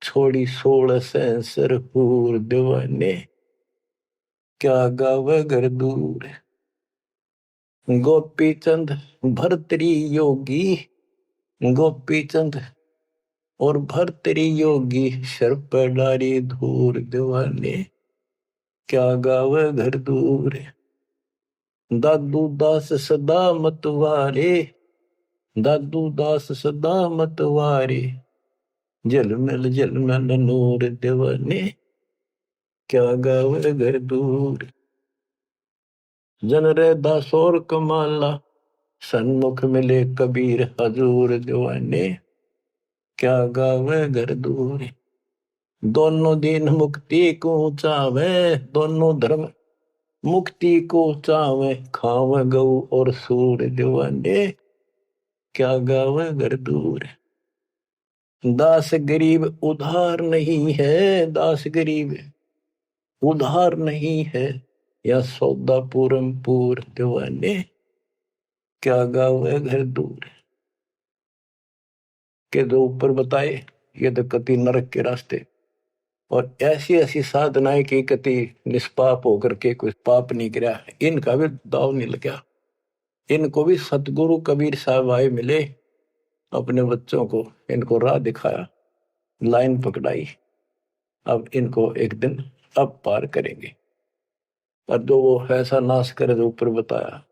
छोड़ी 16 सेंसर हूर, दीवाने क्या गावे घर दूर। गोपी चंद भरतरी योगी, गोपी चंद और भरतरी योगी, सर पर डारी धूर, दीवाने क्या गावे घर दूर। दादू दास सदा मतवारे, दादू दास सदा मतवारे, झलमल नूर, दीवाने क्या गावे घर दूर। जन रे दासोर कमाला, सन्मुख मिले कबीर हजूर, दीवाने क्या गावे घर दूर। दोनों दिन मुक्ति को चावे, दोनों धर्म मुक्ति को चावे, खावे गऊ और सूर, दीवाने क्या गावे घर दूर। दास गरीब उधार नहीं है, दास गरीब उधार नहीं है, या सौदा पूरम पूर दीवाने, क्या गावे घर दूर। के जो ऊपर बताए ये तो कति नरक के रास्ते, और ऐसी ऐसी साधनाएं की कति निष्पाप होकर के कुछ पाप नहीं किया, इनका भी दाव नहीं लगा। इनको भी सतगुरु कबीर साहब आए मिले, अपने बच्चों को इनको राह दिखाया, लाइन पकड़ाई, अब इनको एक दिन अब पार करेंगे। और जो वो ऐसा नाश करे जो ऊपर बताया,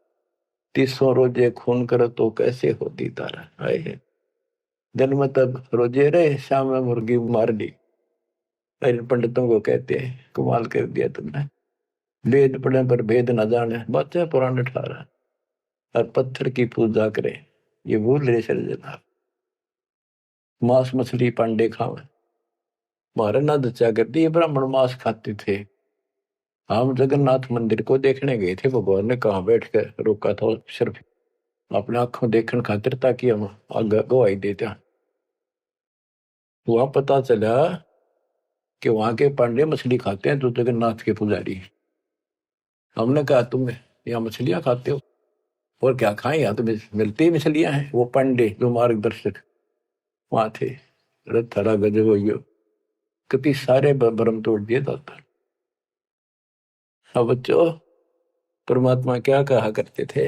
300 रोजे खून करे तो कैसे होती तारा, आए दिन में तब रोजे रहे, शाम में मुर्गी मार ली। पंडितों को कहते हैं कमाल कर दिया तुमने, वेद पढ़े पर भेद न जाने, बच्चे पुराने ठारा और पत्थर की पूजा करे, ये भूल रहे सर्जना। मांस मछली पांडे खावे, मारे ना दचा कर दी, ब्राह्मण मांस खाते थे। हम जगन्नाथ मंदिर को देखने गए थे, भगवान ने कहाँ बैठ कर रोका था, सिर्फ अपने आंखों देखने खातिर, ताकि हम आगे गवाही देते। वहां पता चला कि वहां के पांडे मछली खाते हैं, जो जगन्नाथ के पुजारी। हमने कहा तुम यहाँ मछलियां खाते हो, और क्या खाएं, यहाँ तो मिलती ही मछलियां हैं। वो पांडे जो मार्गदर्शक वहां थे, थरा गजब हो, कति सारे भ्रम तोड़ दिए जाता। अब बच्चों, परमात्मा क्या कहा करते थे,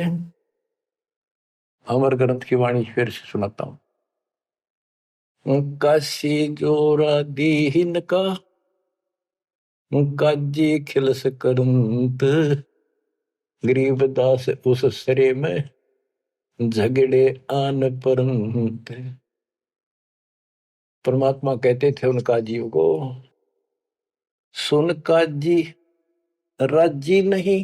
अमर ग्रंथ की वाणी फिर से सुनाता हूं। काशी जोरा दीन का, काजी खिलस करंत, गरीबदास उस सरे में, झगड़े आन परंत। परमात्मा कहते थे उन काजियों को, सुन काजी राजी नहीं,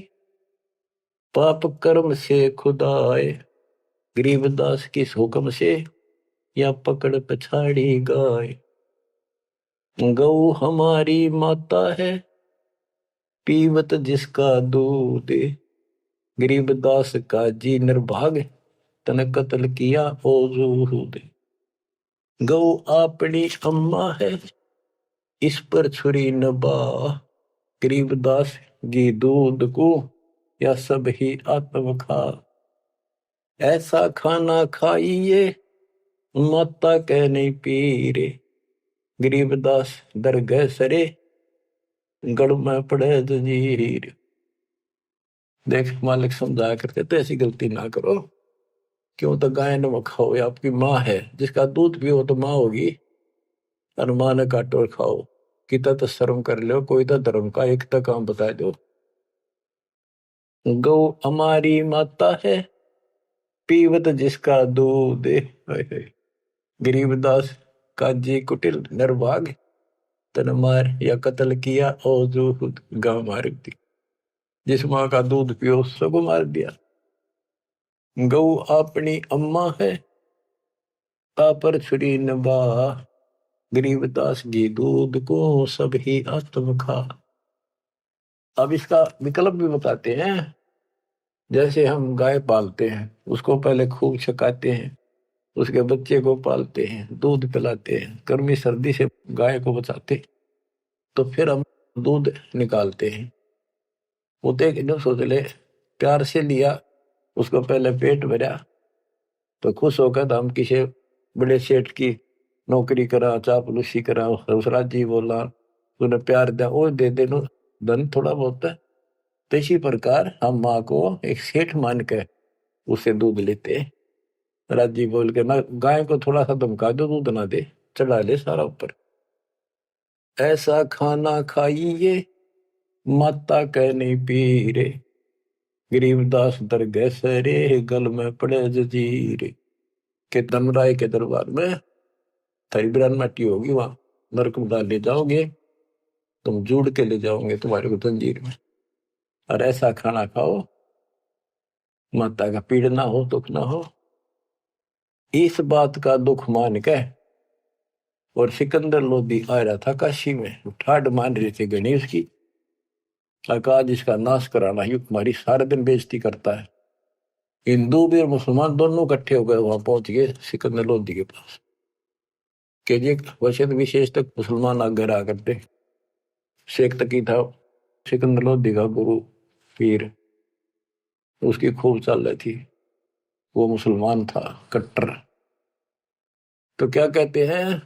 पाप कर्म से खुदाए, गरीबदास किस हुक्म से, या पकड़ पछाड़ी गाय। गौ हमारी माता है, पीवत जिसका दूध, गरीबदास का जी निर्भाग, तन कत्ल किया ओ जूद। गौ अपनी अम्मा है, इस पर छुरी न बा, गरीबदास जी दूध को, या सब ही आत्म खा। ऐसा खाना खाइए, माता कह नहीं पीरे, गरीबदास दरगह सरे, गढ़ में पड़े जंजीर। देख मालिक समझाया करते तो ऐसी गलती ना करो, क्यों तो गाय नमक खाओ, या आपकी माँ है, जिसका दूध पियो तो माँ होगी, और माँ ने काटो और खाओ। कितना तो शर्म कर लो, कोई तो धर्म का एक तो काम बता दो। गौ हमारी माता है, पीवत जिसका दूध, गरीबदास काजी कुटिल निर्भाग, तन मार या कत्ल किया और जो गांव मार दी। जिस माँ का दूध पियो उसको मार दिया। गौ अपनी अम्मा है, पर छुरी नबा, गरीबदास जी दूध को, सब ही आत्म खा। अब इसका विकल्प भी बताते हैं। जैसे हम गाय पालते हैं, उसको पहले खूब छकाते हैं, उसके बच्चे को पालते हैं, दूध पिलाते हैं, गर्मी सर्दी से गाय को बचाते, तो फिर हम दूध निकालते हैं। वो देख जो सोच ले, प्यार से लिया, उसको पहले पेट भरा, तो खुश होकर तो हम किसी बड़े सेठ की नौकरी करा, चापलूसी करा, हंसराज जी बोला, तूने प्यार दिया, वो दे दे नो धन थोड़ा बहुत है। तो इसी प्रकार हम माँ को एक सेठ मान के उससे दूध लेते हैं। राजी बोल के ना, गाय को थोड़ा सा धमका दो, दूध ना दे, चढ़ा ले सारा ऊपर। ऐसा खाना खाइए, माता कह नहीं पी रे, गरीबदास दरगह सरे, गल में पड़े जंजीर। के धर्मराय के दरबार में थारी बिरान माटी होगी, वहां नरक में डाल ले जाओगे, तुम जुड़ के ले जाओगे तुम्हारे को जंजीर में। और ऐसा खाना खाओ, माता का पीड़ ना हो, दुख ना हो। इस बात का दुख मान के और सिकंदर लोधी आ रहा था काशी में, ठाड मान रहे थे गणेश की, आज इसका नाश कराना ही तुम्हारी सारा दिन बेइज्जती करता है। हिंदू भी और मुसलमान दोनों इकट्ठे हो गए, वहां पहुंच गए सिकंदर लोधी के पास, के जी वैसे विशेष तक मुसलमान आगे रहा करते। शेख तकी था सिकंदर लोधी का गुरु, पीर, उसकी खूब चल रही थी। वो मुसलमान था कट्टर। तो क्या कहते हैं,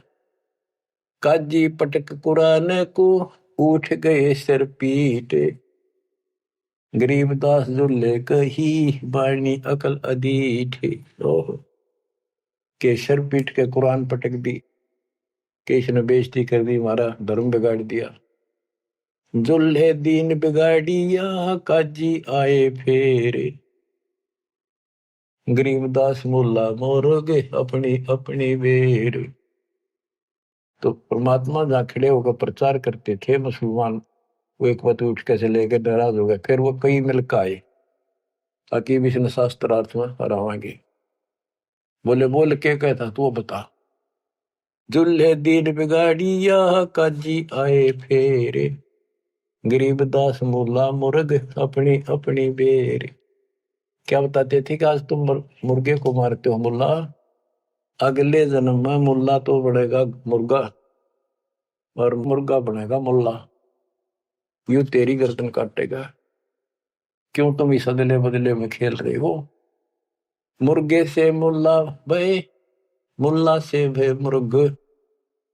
काजी पटक कुरान को उठ गए सिर पीट, गरीबदास जुल्ले कही बाणी अकल अदीठ। ओह, के सर पीट के कुरान पटक दी, के इसने बेइज्जती कर दी, हमारा धर्म बिगाड़ दिया। जुल्हे दीन बिगाड़िया काजी आए फेर, गरीबदास मुल्ला मोरोगे अपनी अपनी बेर। तो परमात्मा जहाँ खड़े होकर प्रचार करते थे मुसलमान, वो एक बात उठ के चले गए, नाराज हो गए। फिर वो कई मिलकर आए ताकि विष्णु शास्त्रार्थ में हरावांगे। बोले बोल के कहता तू बता। जुल्हे दीन बिगाड़िया काजी आए फेरे, गरीबदास मुल्ला मुर्ग अपनी अपनी बेर। क्या बताते थे कि आज तुम मुर्गे को मारते हो मुल्ला, अगले जन्म में मुल्ला तो बनेगा मुर्गा और मुर्गा बनेगा मुल्ला, यूं तेरी गर्दन काटेगा। क्यों तुम इस अदले बदले में खेल रहे हो। मुर्गे से मुल्ला भय, मुल्ला से भय मुर्ग,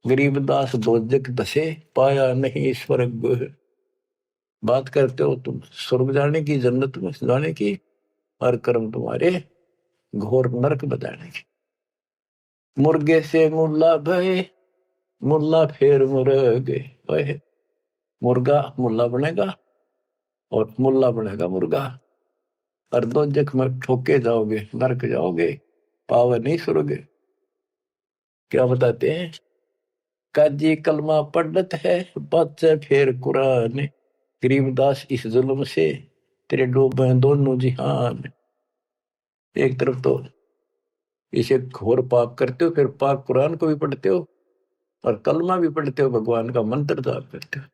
गरीबदास दोजक दसे पाया नहीं स्वर्ग। बात करते हो तुम स्वर्ग जाने की, जन्नत में जाने की, और कर्म तुम्हारे घोर नरक बताने की। मुर्गे से मुल्ला भय, मुल्ला फिर मुर्ग, मुर्गा मुल्ला बनेगा और मुल्ला बनेगा मुर्गा, और दोजक में ठोके जाओगे, नरक जाओगे, पावर नहीं स्वर्ग। क्या बताते हैं, काजी कलमा पढ़त है बच्चे फिर कुरान, गरीबदास इस जुल्म से तेरे डूबे दोनों जिहान। एक तरफ तो इसे घोर पाप करते हो, फिर पाक कुरान को भी पढ़ते हो और कलमा भी पढ़ते हो, भगवान का मंत्र जाप करते हो।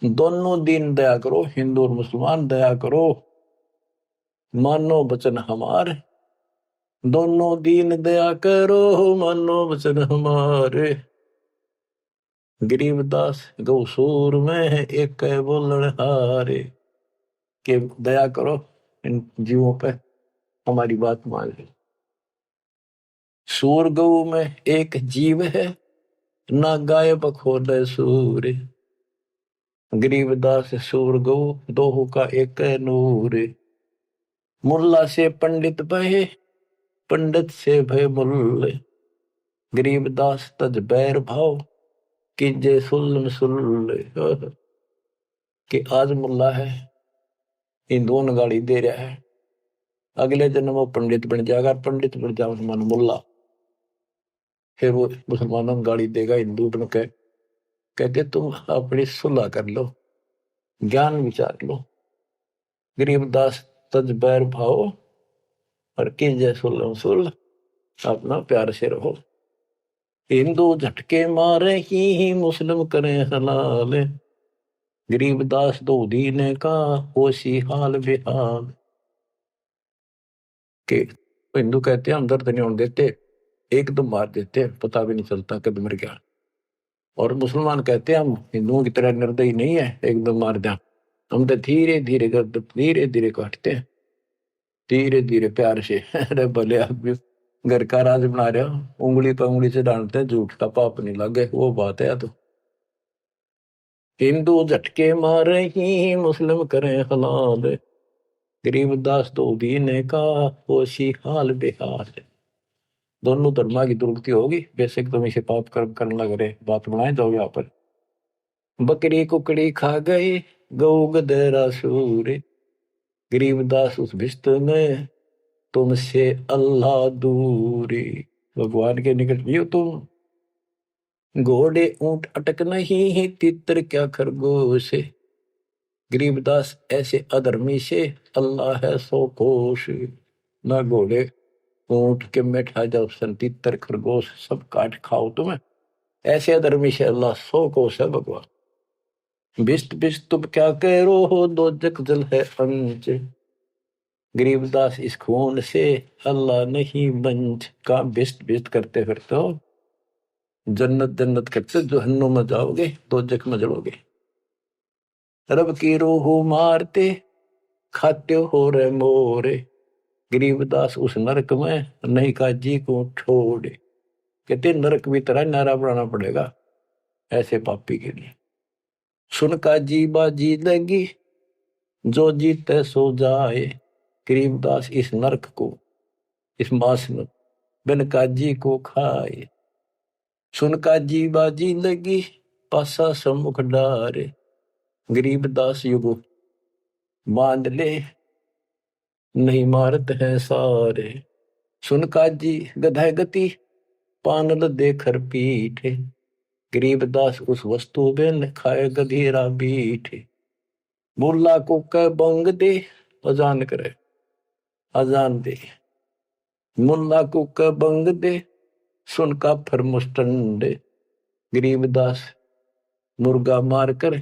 दोनों दिन दया करो, हिंदू और मुसलमान दया करो, मानो वचन हमारे। दोनों दीन दया करो, मानो वचन हमारे। गरीबदास गौसूर में एक बोलन हारे, के दया करो इन जीवों पे, हमारी बात मान लो। सूर गौ में एक जीव है, ना गाय बखोद सूर, गरीबदास सूर गौ दोहू का एक नूर। मुल्ला से पंडित भय, पंडित से भय मुल्ल, गरीबदास तज बैर भाव कीजे सुल्ल सुल्ल। कि आज मुल्ला है, हिंदुओं ने गाड़ी दे रहा है, अगले जन्म वो पंडित बन जाएगा, पंडित बन जाओ मुसलमान मुल्ला, फिर वो मुसलमानों को गाड़ी देगा हिंदू बन के। कहते तुम अपनी सुलह कर लो, ज्ञान विचार लो। गरीबदास तज बैर भाव और कीजे सुल्ल सुल्ल, अपना प्यार से रहो। हिंदू झटके मारे ही मुस्लिम करें हलाल, गरीबदास दो दीने का होशी हाल बेहाल। के हिंदू कहते हैं हम दर्द नहीं होने देते, एकदम मार देते, पता भी नहीं चलता कब मर गया। और मुसलमान कहते हैं हम हिंदुओं की तरह निर्दयी नहीं है, एकदम मार दिया, हम तो धीरे धीरे गर्द धीरे धीरे काटते हैं, धीरे धीरे प्यार से। अरे भले आप भी घर का राज बना रहे हो, उंगली पर उंगली से डालते हैं, झूठ का पाप नहीं लगे, वो बात है। तो हिंदू झटके मारे ही मुस्लिम करें हलाल, गरीबदास दो दीने का होशी हाल बेहाल। दोनों धर्मा की दुर्गति होगी, बेशक तुम इसे पाप कर्म करने लग रहे, बात बनाए जाओ। यहाँ पर बकरी कुकड़ी खा गए गौ गधेरा सूर, गरीबदास उस भिस्त में तुमसे अल्लाह दूरी। भगवान के निकट भी हो तुम, घोड़े ऊंट अटक नहीं तितर क्या खरगोश, गरीबदास ऐसे अधर्मी से अल्लाह है सो कोश। ना घोड़े ऊंट के बैठा जाओ, तितर खरगोश सब काट खाओ तुम्हें, ऐसे अधर्मी से अल्लाह सो कोश है भगवान। बिस्त बिस्त तुम क्या कह रो हो, दो जग जल है अंच, गरीबदास इस खून से अल्लाह नहीं बंच। का बिस्त बिस्त करते फिरते हो, जन्नत जन्नत करते जहन्नुम में जाओगे, दो जग में जलोगे। रब की रूह मारते खाते हो रे मोरे। गरीबदास उस नरक में नहीं काजी को छोड़े। कहते नरक भी तरह नारा बनाना पड़ेगा ऐसे पापी के लिए। सुन काजी बाजी लगी जो जीते सो जाए। गरीबदास इस नरक को, इस मास में बिन काजी को खाए। सुन काजी बाजी लगी पासा सम्मुख डारे। गरीबदास युग बांध ले नहीं मारत है सारे। सुन काजी गधा गति पानल देखर पीठे। गरीबदास उस वस्तु बिन खाए गधीरा बीठे। मुल्ला को कह बंग दे अजान करे, अजान दे। मुल्ला को कह बंग दे सुन का फर मुस्टंडे। गरीबदास मुर्गा मार कर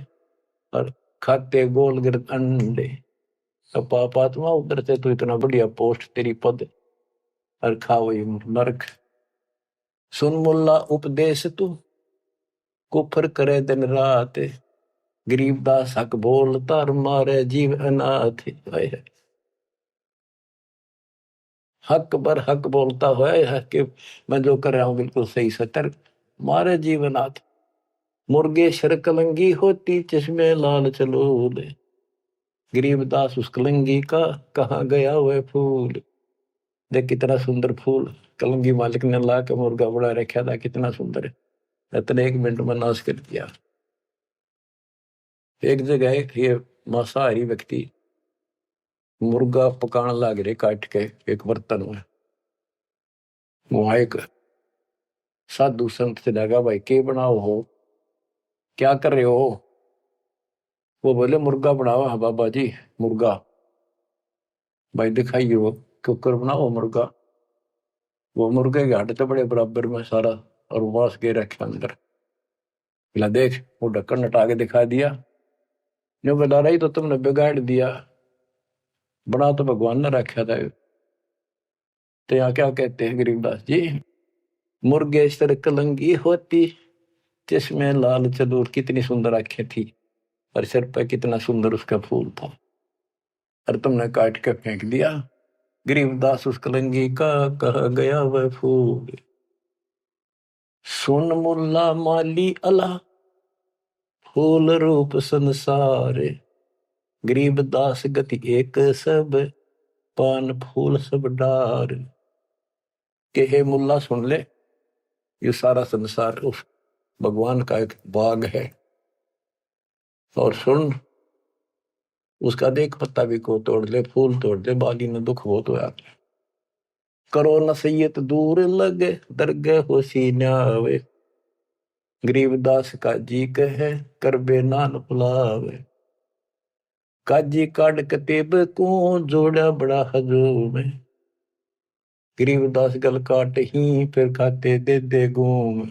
और खाते गोल गिर अंडे। अब पापात्मा उधर से तो इतना बढ़िया पोस्ट तेरी पद और खाओ ये नरक। सुन मुल्ला उपदेश तू कुफर करे दिन रात। गरीबदास हक बोलता और मारे जीव अनाथ। हक बर हक बोलता है कि मैं जो कर रहा हूं बिल्कुल सही सतर मारे जीव अनाथ। मुर्गे शर कलंगी होती चश्मे लाल चलो दे। गरीबदास उस कलंगी का कहाँ गया वह फूल। देख कितना सुंदर फूल कलंगी मालिक ने ला के मुर्गा बड़ा रखा था, कितना सुंदर है। इतने 1 मिनट में नाश कर दिया। एक जगह ये मांसाहारी व्यक्ति मुर्गा पकाने लग रहे काट के एक बर्तन में। वहां एक साधु संत से लगा, भाई के बनाओ हो, क्या कर रहे हो। वो बोले मुर्गा बनाओ। हाँ बाबा जी मुर्गा। भाई दिखाइए वो कुकर बनाओ मुर्गा। वो मुर्गे के हड्डी तो बड़े बराबर में सारा और मांस के रखे अंदर। बोला देख, वो ढक्कन हटा के दिखा दिया। जो बता रही तो तुमने बिगाड़ दिया, बना तो भगवान ने रखा था। तो यहाँ क्या कहते हैं गरीबदास जी, मुर्गे सर कलंगी होती चश्मे लाल चदूर। कितनी सुंदर आंखें थी और सिर पर कितना सुंदर उसका फूल था, और तुमने काट के फेंक दिया। गरीबदास उस कलंगी का कहा गया वह फूल। सुन मुल्ला माली अला फूल रूप संसार। गरीबदास गति एक सब पान फूल सब डार। के हे मुल्ला सुन ले, ये सारा संसार उस भगवान का एक बाग है। और सुन उसका देख पत्ता भी को तोड़ ले, फूल तोड़ दे, बाली में दुख बहुत होया। करो नसीहत दूर लगे दरगे हो सीनावे। गरीबदास का जी कहे कर बे नान फुलावे। काजी काट कतेब को जोड़ा बड़ा हजूम। गरीबदास गल काट ही फिर खाते दे घूम।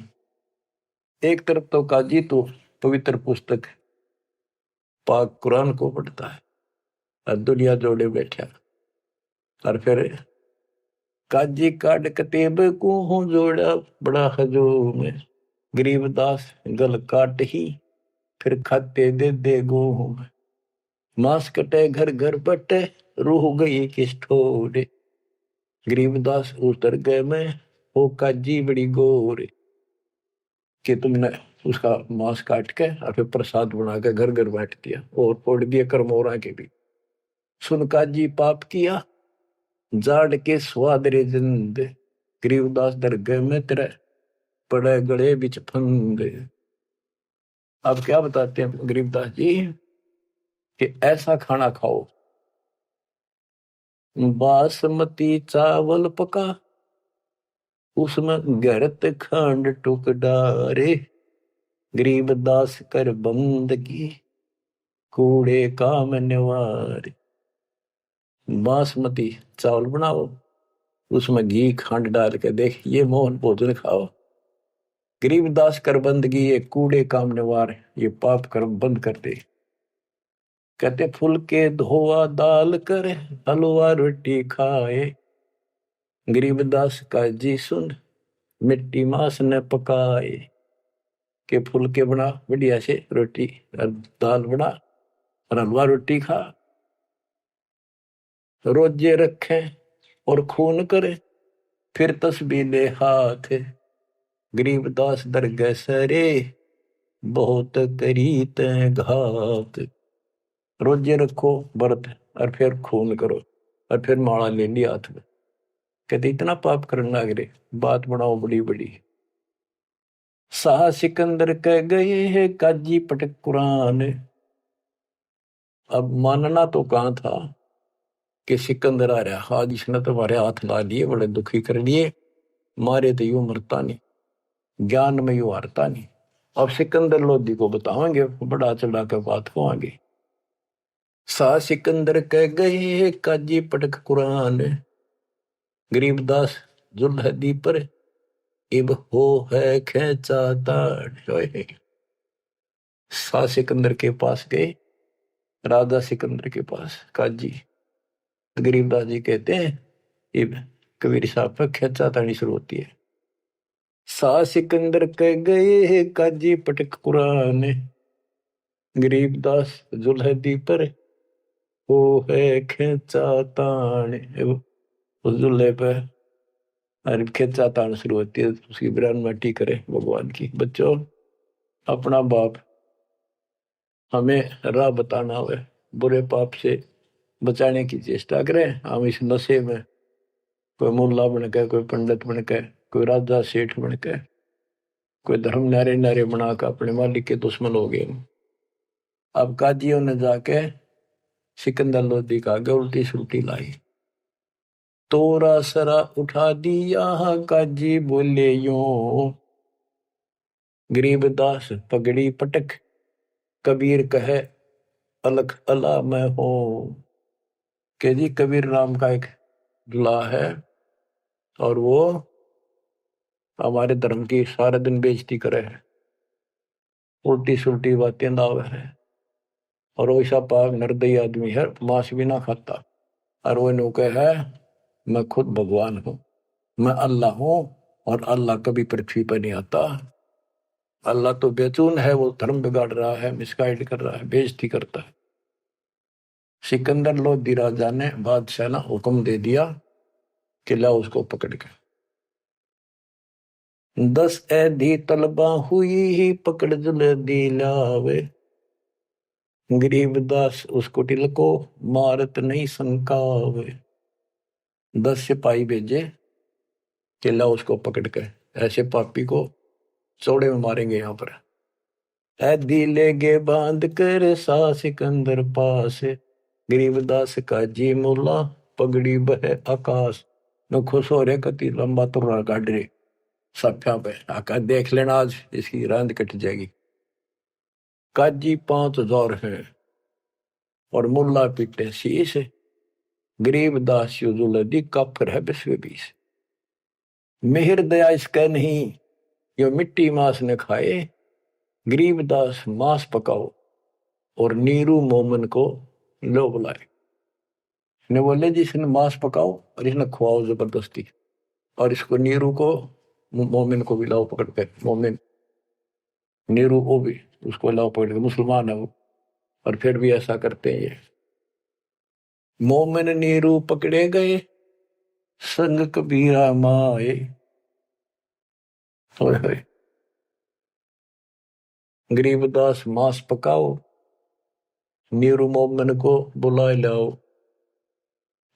एक तरफ तो काजी तो पवित्र पुस्तक पाक कुरान को पढ़ता है और दुनिया जोड़े बैठा, और फिर काजी काट कतेब को जोड़ा बड़ा हजूम। गरीबदास गल काट ही फिर खाते दे घूम। मांस कटे घर घर बटे रूह गई किस ठोरे। गरीबदास उतर गए में वो काजी बड़ी गोरे। कि तुमने उसका मांस काट के और फिर प्रसाद बना के घर घर बांट दिया और फोड़ दिया करमोरा के भी। सुन काजी पाप किया जाड़ के स्वाद रे जिंद। गरीबदास दरगाह में तेरे पड़े गड़े बिच फंद। अब क्या बताते हैं गरीबदास जी कि ऐसा खाना खाओ, बासमती चावल पका उसमें गरत खंड टुक डारे। गरीबदास कर बंदगी कूड़े काम निवारे। बासमती चावल बनाओ, उसमें घी खंड डाल के देख ये मोहन भोजन खाओ। गरीबदास कर बंदगी ये कूड़े काम निवार, ये पाप कर्म बंद कर दे। कहते फुलके धोआ दाल करे हलवा रोटी खाए। गरीबदास का जी सुन मिट्टी मांस न पकाए। के फुलके बना बढ़िया से रोटी और दाल बना और हलवा रोटी खा, रोजे रखे और खून करे, फिर तस्बीह ले हाथ, गरीबदास दरगह सरे, बहुत करी तैं घात। रोजे रखो व्रत और फिर खून करो और फिर माला ले ली हाथ में। कहते इतना पाप करने लग रहे, बात बनाओ बड़ी बड़ी। शाह सिकंदर कह गए है काजी पटक कुरान। अब मानना तो कहाँ था कि सिकंदर आ रहा, आज इसने तुम्हारे हाथ ला लिए, बड़े दुखी कर लिए, मारे तो यूं मरता नहीं, ज्ञान में यूं हारता नहीं। अब सिकंदर लोधी को बताएंगे, बड़ा चढ़ा कर बात को आगे। शाह सिकंदर कह गए काजी पटक कुरान, गरीबदास जुल्हदी पर इब हो है खेचा ताड़। शाह सिकंदर के पास गए, राजा सिकंदर के पास काजी। गरीबदास जी कहते हैं इब कबीर साहब पर खेचा ताड़ी शुरू होती है। शाह सिकंदर कह गए काजी पटक कुरान, गरीबदास जुल्हदी पर वो है खेचा तान। उस जुल्हे पे और खेचा तान शुरू होती है, उसकी बिरान मट्टी करे भगवान की। बच्चों, अपना बाप हमें राह बताना हो, बुरे पाप से बचाने की चेष्टा करें। हम इस नशे में कोई मुल्ला बन के, कोई पंडित बन के, कोई राजा सेठ बन के, कोई धर्म नारे नारे बना कर अपने मालिक के दुश्मन हो गए। अब काजियों ने जाके सिकंदर लोधी का आगे उल्टी सुल्टी लाई, तोरा सरा उठा दिया काजी बोले यूं, गरीबदास पगड़ी पटक, कबीर कहे अलख अला मैं हूं। के जी कबीर नाम का एक दुल्हा है और वो हमारे धर्म की सारा दिन बेइज्जती करे है, उल्टी सुल्टी बातें दावे है, और वैसा पाक निर्दयी आदमी है, मांस भी ना खाता। और वो नौके है मैं खुद भगवान हूं, मैं अल्लाह हूं, और अल्लाह कभी पृथ्वी पर नहीं आता। अल्लाह तो बेचून है, वो धर्म बिगाड़ रहा है, मिसगाइड कर रहा है, बेइज्जती करता है। सिकंदर लोधी राजा ने बादशाह ने हुक्म दे दिया कि ला उसको पकड़ के 10 ऐधी तलबा हुई ही पकड़ जल्दी लावे, गरीबदास उसको टिलको मारत नहीं संकावे। 10 सिपाही भेजे कि ला उसको पकड़ के ऐसे पापी को चौड़े में मारेंगे यहाँ पर। ऐदी लेगे बांध कर सा सिकंदर पास, गरीबदास का जी मुला पगड़ी बह आकाश। न खुश हो रहे कति लंबा तुर्रा काट रहे सफ्या पे, आका देख लेना आज इसकी रांद कट जाएगी। काजी 5000 है और मुल्ला पीटे शीश, गरीबदास युजुलदी काफर है 20 मेहर दया इसका नहीं, यो मिट्टी मांस न खाए, गरीबदास मांस पकाओ और नीरू मोमन को लो बुलाए। ने बोले जी इसने मांस पकाओ और इसने खुआओ जबरदस्ती, और इसको नीरू को मोमिन को भी लाओ पकड़ के। मोमिन नीरू को भी उसको लाओ पकड़ के, मुसलमान है वो, और फिर भी ऐसा करते हैं ये। मोमिन नीरू पकड़े गए संग कबीरा माए, गरीबदास मांस पकाओ, नीरू मोमिन को बुला लाओ,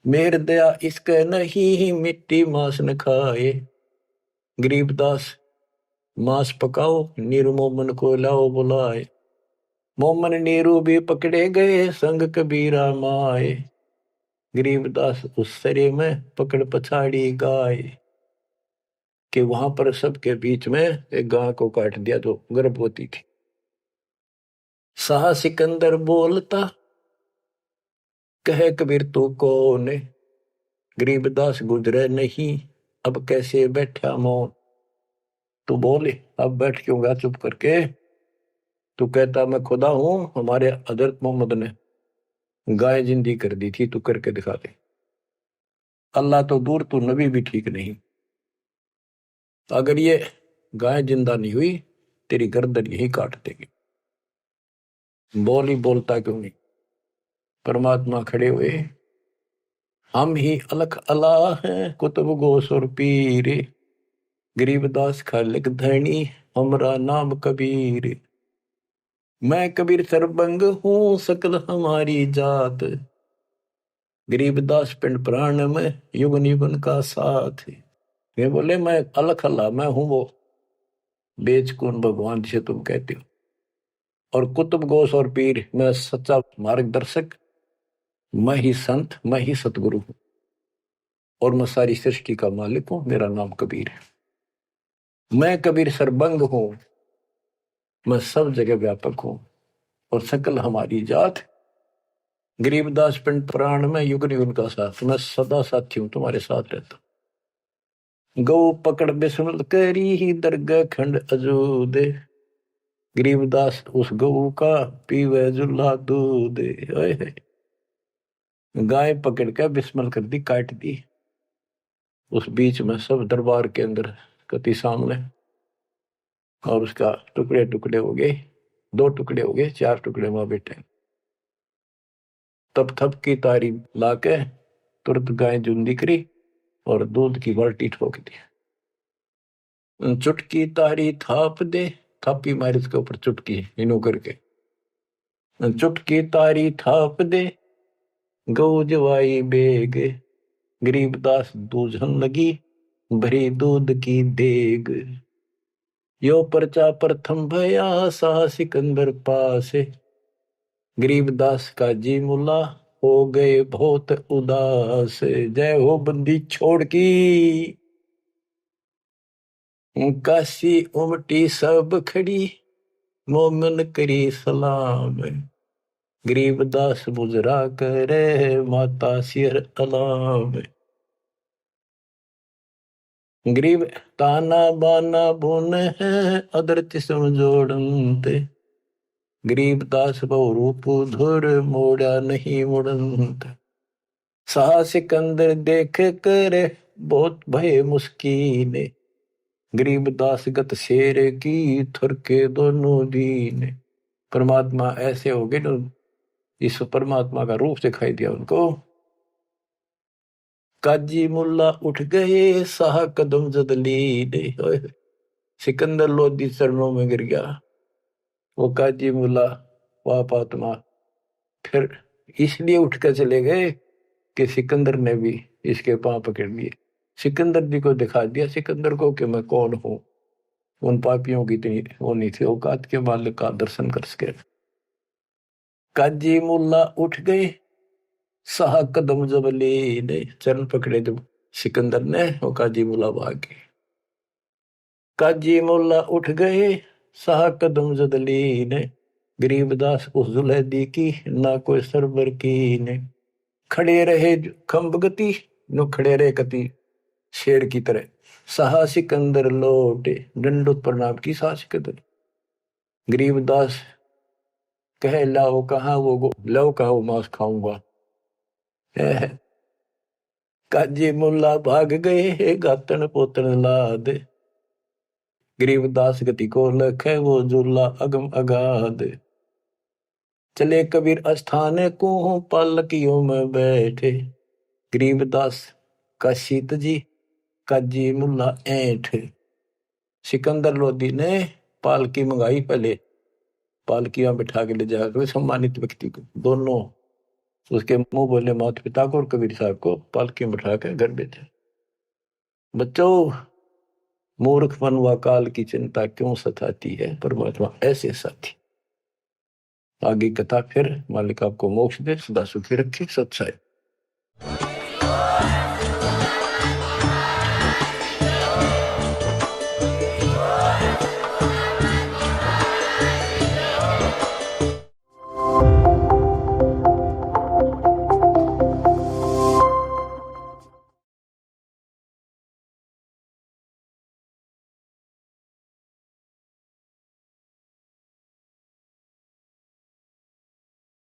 मेर दया इसके नहीं मिट्टी मांस न खाए, गरीबदास मांस पकाओ नीरू मोमन को लाओ बुलाए। मोमन नीरू भी पकड़े गए संग कबीरा माए, गरीबदास उस सरे में पकड़ पछाड़ी गाय। कि वहां पर सबके बीच में एक गाय को काट दिया जो गर्भवती थी। शाह सिकंदर बोलता कहे कबीर तू कौन, गरीबदास गुजरे नहीं अब कैसे बैठा मौन। तू बोले अब बैठ क्यों गया चुप करके, तू कहता मैं खुदा हूं, हमारे हजरत मोहम्मद ने गाय जिंदी कर दी थी, तू करके दिखा दे। अल्लाह तो दूर, तू नबी भी ठीक नहीं। अगर ये गाय जिंदा नहीं हुई तेरी गर्दन यही काट देगी। बोल ही बोलता क्यों नहीं। परमात्मा खड़े हुए, हम ही अलख अल्लाह हैं कुतुब गोस और पीर, गरीबदास खालिक धनी हमरा नाम कबीर। मैं कबीर सरबंग हूँ सकल हमारी जात, गरीबदास पिंड प्राण में युगन युगन का साथ। ये बोले मैं अलख अल्लाह, मैं हूं वो बेचकुन भगवान जिसे तुम कहते हो, और कुतुब गोस और पीर, मैं सच्चा मार्गदर्शक, मैं ही संत, मैं ही सतगुरु हूं, और मैं सारी सृष्टि का मालिक हूं, मेरा नाम कबीर है। मैं कबीर सरबंग हूं, मैं सब जगह व्यापक हूं, और सकल हमारी जात, गरीबदास पिंड प्राण में युग युग का साथ, मैं सदा साथी हूं, तुम्हारे साथ रहता। गौ पकड़ बिस्मल करी ही दरगाह खंड अजूद, गरीबदास उस गऊ का पीवे जुल्ला दूध। गाय पकड़ के बिस्मल कर दी, काट दी, उस बीच में सब दरबार के अंदर कति सामने, और उसका टुकड़े टुकड़े हो गए, 2 टुकड़े हो गए, 4 टुकड़े वहां बैठे। तब थप की तारी लाके तुरंत गाय जुंदी करी और दूध की बाल्टी ठोक दी। चुटकी तारी थाप दे, थापी मारी उसके ऊपर चुटकी इनो करके, चुटकी तारी थाप दे गऊ जवाई बेग, गरीबदास दूझन लगी भरी दूध की देग। यो परचा प्रथम भया सा सिकंदर पास, गरीबदास का जी मुला हो गए बहुत उदास। जय हो बंदी छोड़ की, काशी उमटी सब खड़ी, मोमन करी सलाम, गरीबदास बुजरा करे माता सिर अलाम। गरीब ताना बाना बुन है अदरति समझोड़ते, गरीबदास बहु रूप धुर मोड़ा नहीं मुड़ंत। सहा सिकंदर देख कर बहुत भय मुस्कीन, गरीबदास गत शेर की थुरके दोनों दीन। परमात्मा ऐसे हो गए तो इस परमात्मा का रूप दिखाई दिया उनको। काजी मुल्ला उठ गए साह कदम जदली, सिकंदर लोधी चरणों में गिर गया। वो काजी मुल्ला पाप आत्मा फिर इसलिए उठ कर चले गए कि सिकंदर ने भी इसके पांव पकड़ लिए, सिकंदर जी को दिखा दिया सिकंदर को कि मैं कौन हूं। उन पापियों की इतनी वो नहीं थी औकात के मालिक का दर्शन कर सके। काजी मुल्ला उठ गए साह कदम जबली ने, चरण पकड़े जब सिकंदर ने, वो काजी मुल्ला भाग गए। काजी मुल्ला उठ गए साह कदम जदली ने, गरीबदास उस जुलैदी की ना कोई सरबर की ने। खड़े रहे खम्ब गति, नो खड़े रहे कति शेर की तरह। साहा सिकंदर लौटे दंडोत प्रणाम की, साहा सिकंदर। गरीबदास कहे लाओ कहा वो लो कहा वो मांस खाऊंगा। काजी मुल्ला भाग गए गातन पोतन लाद, गरीबदास गति को लखे वो जुल्ला अगम अगाध। चले कबीर अस्थान को पालकियों में बैठे, गरीबदास का शीत जी काजी मुल्ला ऐठ। सिकंदर लोधी ने पालकी मंगाई, पहले पालकियां बिठा के ले जाकर सम्मानित व्यक्ति को, दोनों उसके मुंह बोले माता पिता को और कबीर साहब को पालकी में बिठा कर घर भेजा। बच्चों मूर्खपन व काल की चिंता क्यों सताती है, परमात्मा ऐसे साथी। आगे कथा फिर, मालिक आपको मोक्ष दे, सदा सुखी रखे, सत्साई।